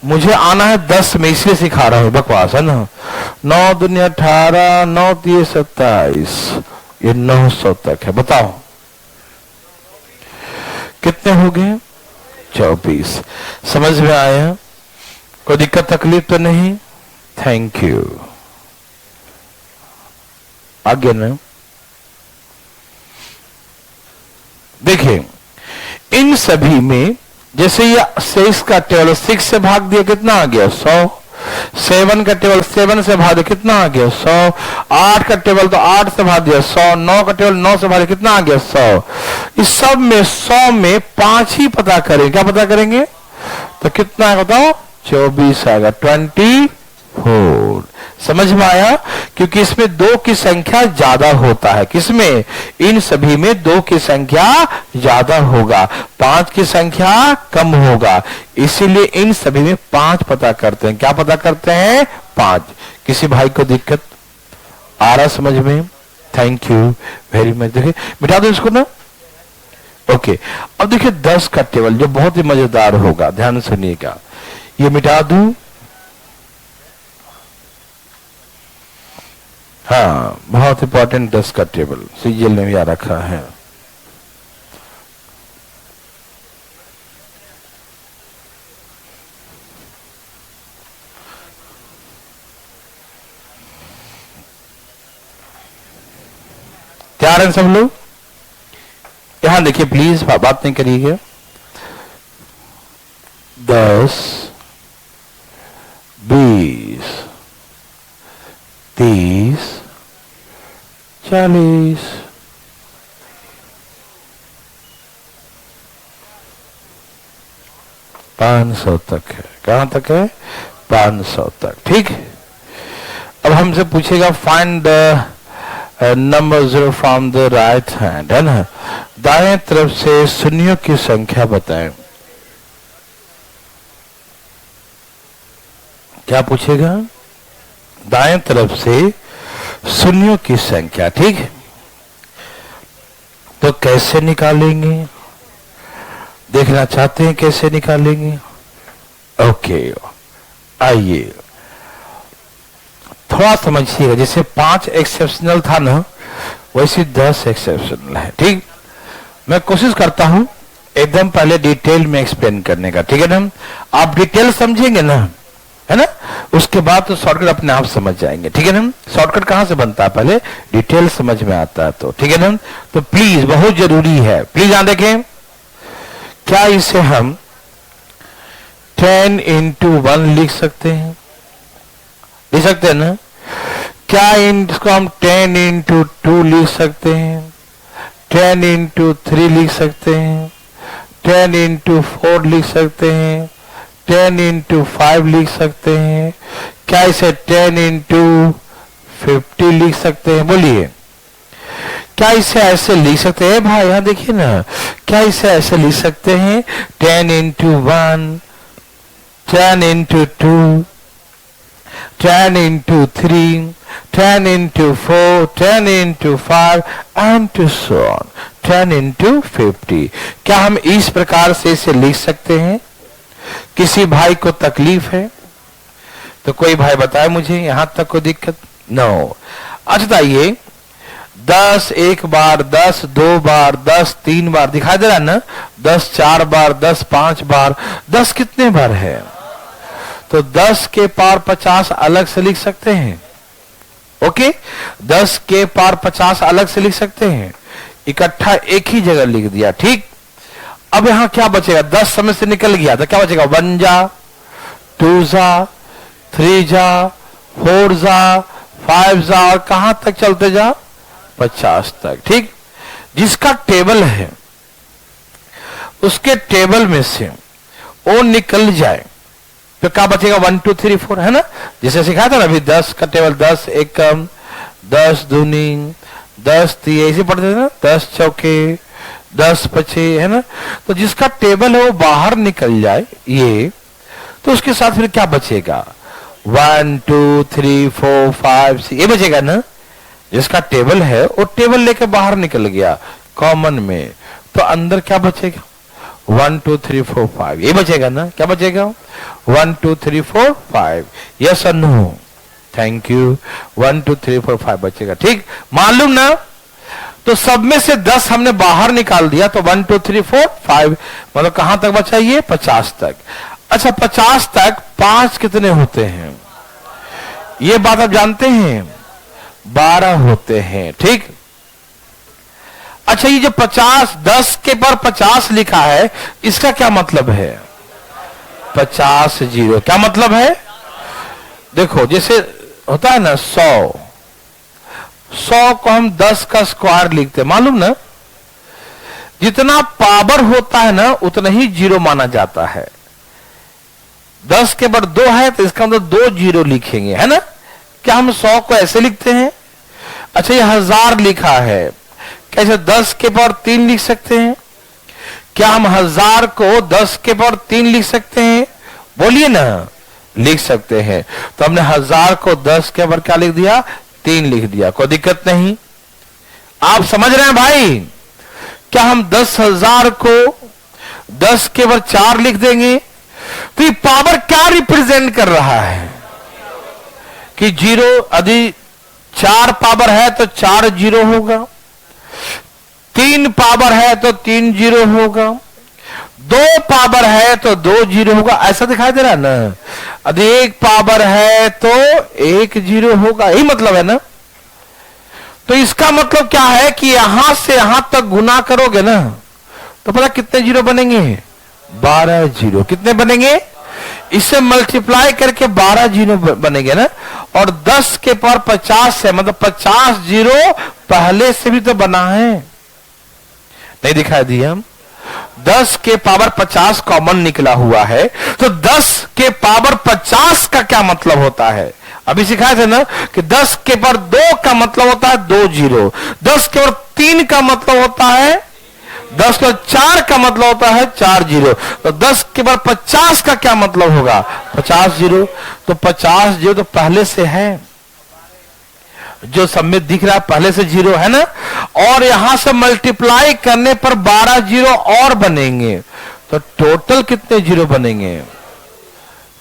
मुझे आना है 10 में, इसलिए सिखा रहा हूं, बकवास है ना। 9 दूनी 18, 9 3 27, ये 900 तक है। बताओ कितने हो गए? 24। समझ में आया? कोई दिक्कत तकलीफ तो नहीं? Thank you. आगे ना देखिए, इन सभी में जैसे ये 6 का टेबल 6 से भाग दिया, कितना आ गया? 100। 7 का टेबल 7 से भाग दिया, कितना आ गया? 100। 8 का टेबल तो 8 से भाग दिया, 100। 9 का टेबल 9 से भाग दिया, कितना आ गया? 100। इस सब में 100 में 5 ही पता करें। क्या पता करेंगे? तो कितना है बताओ? 24 आएगा, 24। समझ में आया? क्योंकि इसमें 2 की संख्या ज्यादा होता है। किसमें? इन सभी में 2 की संख्या ज्यादा होगा, 5 की संख्या कम होगा, इसीलिए इन सभी में 5 पता करते हैं। क्या पता करते हैं? 5। किसी भाई को दिक्कत आ रहा समझ में? Thank you very much. देखिए मिटा दो इसको ना। ओके, अब देखिए 10 का टेबल जो बहुत ही मजेदार होगा, ध्यान सुनिएगा। ये मिटा दूं? हाँ, बहुत इंपॉर्टेंट 10 का टेबल सीजीएल में भी आ रखा है। तैयार हैं सब लोग? यहां देखिए प्लीज, बात नहीं करिएगा। 10, 20, 30, 40, 500 तक है। कहां तक है? 500 तक। ठीक। अब हमसे पूछेगा find the number 0 from the right hand, है ना। दाएं तरफ से शून्यों की संख्या बताएं। क्या पूछेगा? दाएं तरफ से शून्यों की संख्या। ठीक है, तो कैसे निकालेंगे? देखना चाहते हैं कैसे निकालेंगे? ओके, आइए थोड़ा समझिएगा। जैसे 5 एक्सेप्शनल था ना, वैसे 10 एक्सेप्शनल है। ठीक, मैं कोशिश करता हूं एकदम पहले डिटेल में एक्सप्लेन करने का। ठीक है ना, आप डिटेल समझेंगे ना, है ना, उसके बाद तो शॉर्टकट अपने आप समझ जाएंगे। ठीक है ना, शॉर्टकट कहां से बनता है? पहले डिटेल समझ में आता है तो। ठीक है ना, तो प्लीज बहुत जरूरी है, प्लीज यहां देखें। क्या इसे हम 10 into 1 लिख सकते हैं? लिख सकते हैं ना? क्या इसको हम 10 into 2 लिख सकते हैं? 10 into 3 लिख सकते हैं? 10 into 4 लिख सकते हैं? 10 into 5 लिख सकते हैं? क्या इसे 10 into 50 लिख सकते हैं? बोलिए, क्या इसे ऐसे लिख सकते हैं? भाई यहां देखिए ना, क्या इसे ऐसे लिख सकते हैं? 10 into 1, 10 into 2, 10 into 3, 10 into 4, 10 into 5 and to so on, 10 into 50। क्या हम इस प्रकार से इसे लिख सकते हैं? किसी भाई को तकलीफ है तो कोई भाई बताए मुझे, यहां तक कोई दिक्कत? नो। अच्छा आइए, 10 एक बार, 10 2 बार, 10 3 बार, दिखाई दे रहा है ना? 10 4 बार, 10 5 बार, 10 कितने बार है? तो 10 के पार 50 अलग से लिख सकते हैं। ओके, 10 के पार 50 अलग से लिख सकते हैं, इकट्ठा एक ही जगह लिख दिया। ठीक, अब यहां क्या बचेगा? 10 समय से निकल गया तो क्या बचेगा? 1 जा, 2 जा, 3 जा, 4 जा, 5 जा, और कहां तक चलते जा? 50 तक। ठीक, जिसका टेबल है उसके टेबल में से वो निकल जाए तो क्या बचेगा? 1 2 3 4, है ना, जिसे सिखाया था ना अभी। 10 का टेबल 10 एकम, 10 दूनी, 10 तीन, ऐसे पढ़ते थे ना, 10 चौके, 10 पचे, है ना। तो जिसका टेबल है वो बाहर निकल जाए ये, तो उसके साथ फिर क्या बचेगा? 1 2 3 4 5 6, ये बचेगा ना। जिसका टेबल है वो टेबल लेके बाहर निकल गया कॉमन में, तो अंदर क्या बचेगा? 1 2 3 4 5 ये बचेगा ना? क्या बचेगा? 1 2 3 4 5। यस और नो? Thank you. 1 2 3 4 5 बचेगा, ठीक? मालूम ना? तो सब में से 10 हमने बाहर निकाल दिया, तो 1 2 3 4 5 मतलब कहां तक बचा? ये 50 तक। अच्छा 50 तक 5 कितने होते हैं? ये बात आप जानते हैं? 12 होते हैं, ठीक? अच्छा ये जो 50 10 के पर 50 लिखा है, इसका क्या मतलब है? 50 जीरो। क्या मतलब है? देखो जैसे होता है ना 100 को हम 10 का स्क्वायर लिखते हैं, मालूम ना? जितना पावर होता है ना उतना ही जीरो माना जाता है। 10 के बाद 2 है तो इसका मतलब 2 जीरो लिखेंगे, है ना? क्या हम 100 को ऐसे लिखते हैं? अच्छा ये 1000 लिखा है, कैसे 10 के पावर 3 लिख सकते हैं? क्या हम 1000 को 10 के पावर 3 लिख सकते हैं? बोलिए ना, लिख सकते हैं। तो हमने 1000 को 10 के पावर क्या लिख दिया? 3 लिख दिया, कोई दिक्कत नहीं। आप समझ रहे हैं भाई? क्या हम 10,000 को 10 के पावर 4 लिख देंगे? तो ये पावर क्या रिप्रेजेंट कर रहा है? कि जीरो, यदि 4 पावर है तो 4 जीरो होगा, 3 पावर है तो 3 जीरो होगा, 2 पावर है तो 2 जीरो होगा। ऐसा दिखाई दे रहा है ना? यदि 1 पावर है तो 1 जीरो होगा, यही मतलब है ना? तो इसका मतलब क्या है कि यहां से यहां तक गुना करोगे ना तो पता कितने जीरो बनेंगे? 12 जीरो। कितने बनेंगे? इससे मल्टीप्लाई करके 12 जीरो बनेंगे ना। और 10 के पावर 50 है, मतलब 50 जीरो पहले से भी तो बना है, नहीं दिखाई दिया? 10 के पावर 50 कॉमन निकला हुआ है, तो 10 के पावर 50 का क्या मतलब होता है? अभी सिखाए थे ना कि 10 के पावर 2 का मतलब होता है 2 जीरो, 10 के पावर 3 का मतलब होता है 10 के पावर 4 का मतलब होता है 4 जीरो। तो 10 के पावर 50 का क्या मतलब होगा? 50 जीरो। तो 50 जीरो तो पहले से है, जो सब में दिख रहा है पहले से जीरो है ना। और यहां से मल्टीप्लाई करने पर 12 जीरो और बनेंगे, तो टोटल कितने जीरो बनेंगे?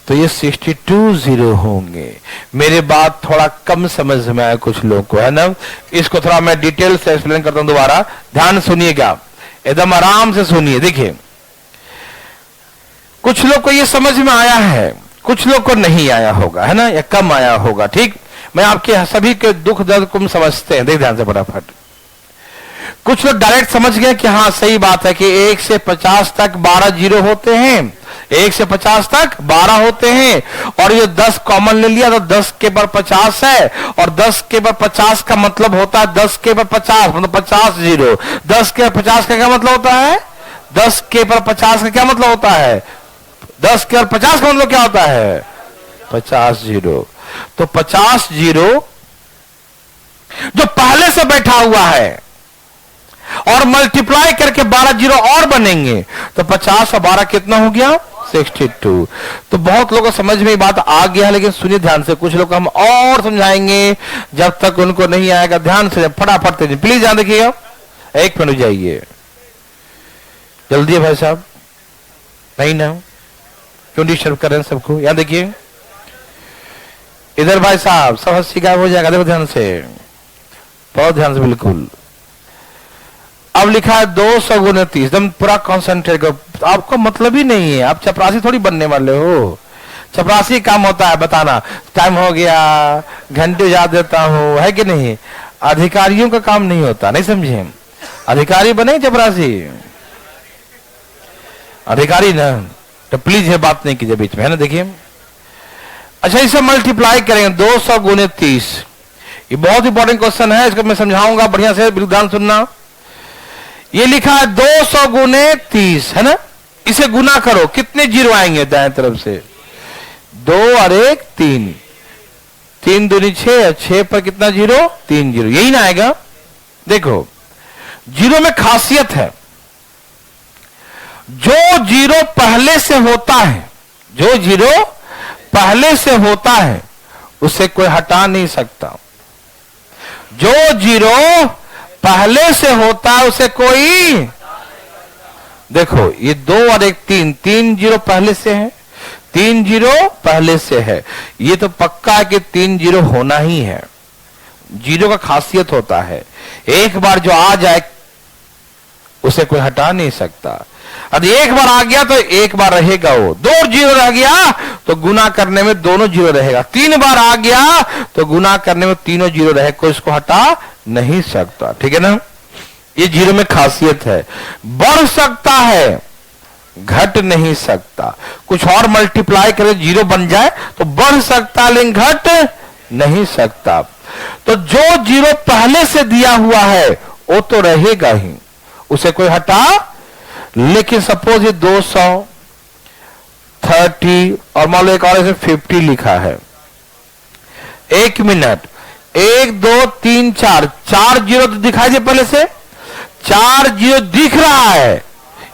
तो ये 62 जीरो होंगे। मेरे बात थोड़ा कम समझ में आया कुछ लोगों को, है ना? इसको थोड़ा मैं डिटेल से एक्सप्लेन करता हूं दोबारा, ध्यान सुनिएगा, एकदम आराम से सुनिए। देखिए कुछ लोग को ये समझ में आया है, कुछ लोग को नहीं आया होगा, है ना? या कम आया होगा, ठीक? मैं आपके सभी के दुख दर्द को समझते हैं, देख ध्यान से फटाफट। कुछ लोग डायरेक्ट समझ गए कि हाँ सही बात है कि 1 से 50 तक 12 जीरो होते हैं, 1 से 50 तक 12 होते हैं, और ये 10 कॉमन ले लिया तो 10 के पर 50 है, और 10 के पर 50 का मतलब होता है 10 के पर 50 मतलब 50 जीरो। 10 के पर 50 का क्या मतलब होता है? 10 के पर 50 का क्या मतलब होता है? 10 के पर 50 का मतलब क्या होता है? 50 जीरो। तो 50 जीरो जो पहले से बैठा हुआ है और मल्टीप्लाई करके 12 जीरो और बनेंगे, तो 50 और 12 कितना हो गया? 62। तो बहुत लोगों को समझ में बात आ गया, लेकिन सुनिए ध्यान से, कुछ लोग हम और समझाएंगे जब तक उनको नहीं आएगा। ध्यान से फटाफट प्लीज ध्यान देखिएगा, 1 मिनट जाइए, जल्दी है भाई साहब, नहीं ना? क्यों डिस्टर्ब कर रहे हैं सबको? यहां देखिए इधर भाई साहब, सब हंसी गायब हो जाएगा, देखो ध्यान से, बहुत ध्यान से, बिल्कुल। अब लिखा है 200 गुने 30, एकदम पूरा कॉन्सेंट्रेट करो। आपको मतलब ही नहीं है, आप चपरासी थोड़ी बनने वाले हो। चपरासी काम होता है बताना, टाइम हो गया, घंटे याद देता हूं, है कि नहीं? अधिकारियों का काम नहीं होता, नहीं समझे? अधिकारी बने चपरासी, अधिकारी ना, तो प्लीज ये बात नहीं कीजिए बीच में, है ना? देखिए अच्छा इसे मल्टीप्लाई करेंगे 200 गुने 30, ये बहुत इंपॉर्टेंट क्वेश्चन है, इसको मैं समझाऊंगा बढ़िया से, बिल्कुल ध्यान सुनना। ये लिखा है 200 गुने 30, है ना? इसे गुना करो, कितने जीरो आएंगे दाएं तरफ से? 2 और 1 3, 3 दूनी 6, 6 पर कितना जीरो? 3 जीरो, यही ना आएगा? देखो जीरो में खासियत है, जो जीरो पहले से होता है, जो जीरो पहले से होता है उसे कोई हटा नहीं सकता। जो जीरो पहले से होता है उसे कोई, देखो ये 2 और 1 3 जीरो पहले से है, 3 जीरो पहले से है, ये तो पक्का है कि 3 जीरो होना ही है। जीरो का खासियत होता है एक बार जो आ जाए उसे कोई हटा नहीं सकता। अब एक बार आ गया तो एक बार रहेगा, वो 2 जीरो रह गया तो गुना करने में दोनों जीरो रहेगा, 3 बार आ गया तो गुना करने में तीनों जीरो रहे, कोई इसको हटा नहीं सकता। ठीक है ना, ये जीरो में खासियत है। बढ़ सकता है, घट नहीं सकता। कुछ और मल्टीप्लाई करे जीरो बन जाए तो बढ़ सकता है लेकिन घट नहीं सकता। तो जो जीरो पहले से दिया हुआ है वो तो रहेगा ही, उसे कोई हटा। लेकिन सपोज ये 200, 30 और मान लो एक और ऐसे 50 लिखा है। 1 मिनट, 1 2 3 4 जीरो तो दिखाई दे पहले से, 4 जीरो दिख रहा है,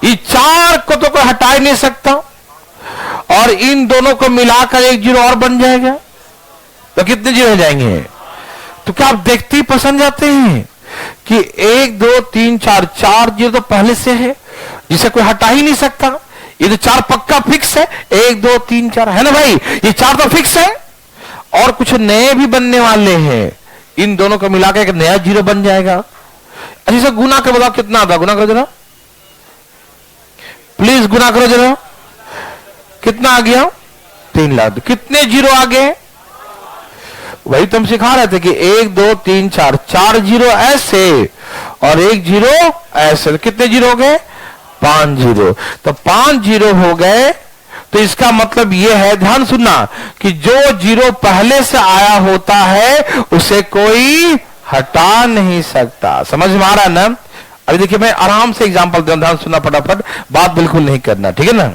ये 4 को तो कोई हटा ही नहीं सकता और इन दोनों को मिलाकर 1 जीरो और बन जाएगा तो कितने जीरो हो जाएंगे। तो क्या आप देखते ही पसंद जाते हैं कि 1 2 3 4 जीरो तो पहले से है जिसे कोई हटा ही नहीं सकता। ये तो 4 पक्का फिक्स है, 1 2 3 4 है ना भाई, ये 4 तो फिक्स है और कुछ नए भी बनने वाले हैं, इन दोनों को मिलाकर एक नया जीरो बन जाएगा। अच्छे से गुना कर बताओ कितना आता, गुना करो जरा प्लीज, गुना करो जरा, कितना आ गया 3 लाख। कितने जीरो आ गए, वही तुम सिखा रहे थे कि 1 2 3 4 जीरो ऐसे और 1 जीरो ऐसे, तो कितने जीरो हो गए 5 जीरो। तो 5 जीरो हो गए तो इसका मतलब यह है, ध्यान सुनना, कि जो जीरो पहले से आया होता है उसे कोई हटा नहीं सकता। समझ में आ रहा है ना। अभी देखिए मैं आराम से एग्जांपल दे रहा हूं, ध्यान सुनना फटाफट, बात बिल्कुल नहीं करना, ठीक है ना।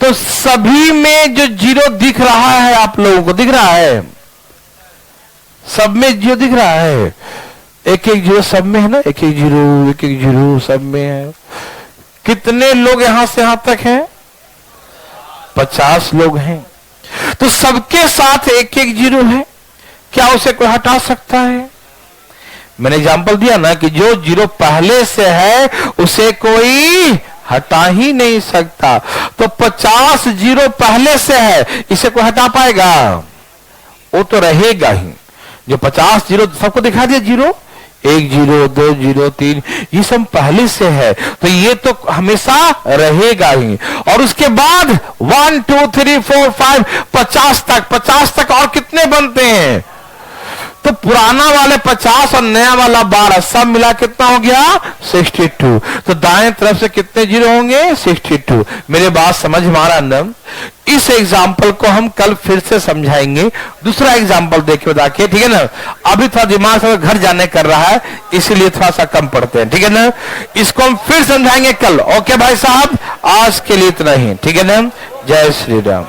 तो सभी में जो जीरो दिख रहा है, आप लोगों को दिख रहा है, सब में जीरो दिख रहा है, एक एक जीरो सब में है ना, एक एक जीरो सब में है। कितने लोग यहां से यहां तक हैं, 50 लोग हैं। तो सबके साथ एक एक जीरो है, क्या उसे कोई हटा सकता है। मैंने एग्जांपल दिया ना कि जो जीरो पहले से है उसे कोई हटा ही नहीं सकता। तो 50 जीरो पहले से है, इसे कोई हटा पाएगा, वो तो रहेगा ही। जो 50 जीरो सबको दिखा दिया, जीरो 1 जीरो 2 जीरो 3, ये सब पहले से है तो ये तो हमेशा रहेगा ही। और उसके बाद 1 2 3 4 5 50 तक और कितने बनते हैं, तो पुराना वाले 50 और नया वाला 12, सब मिला कितना हो गया 62। तो दाएं तरफ से कितने जीरो होंगे 62। मेरे बात समझ में आ रहा है। इस एग्जाम्पल को हम कल फिर से समझाएंगे, दूसरा एग्जाम्पल देखिए बता के, ठीक है ना। अभी थोड़ा दिमाग से घर जाने कर रहा है इसलिए थोड़ा सा कम पढ़ते हैं, ठीक है ना। इसको हम फिर समझाएंगे कल। ओके भाई साहब, आज के लिए इतना ही, ठीक है ना। जय श्री राम।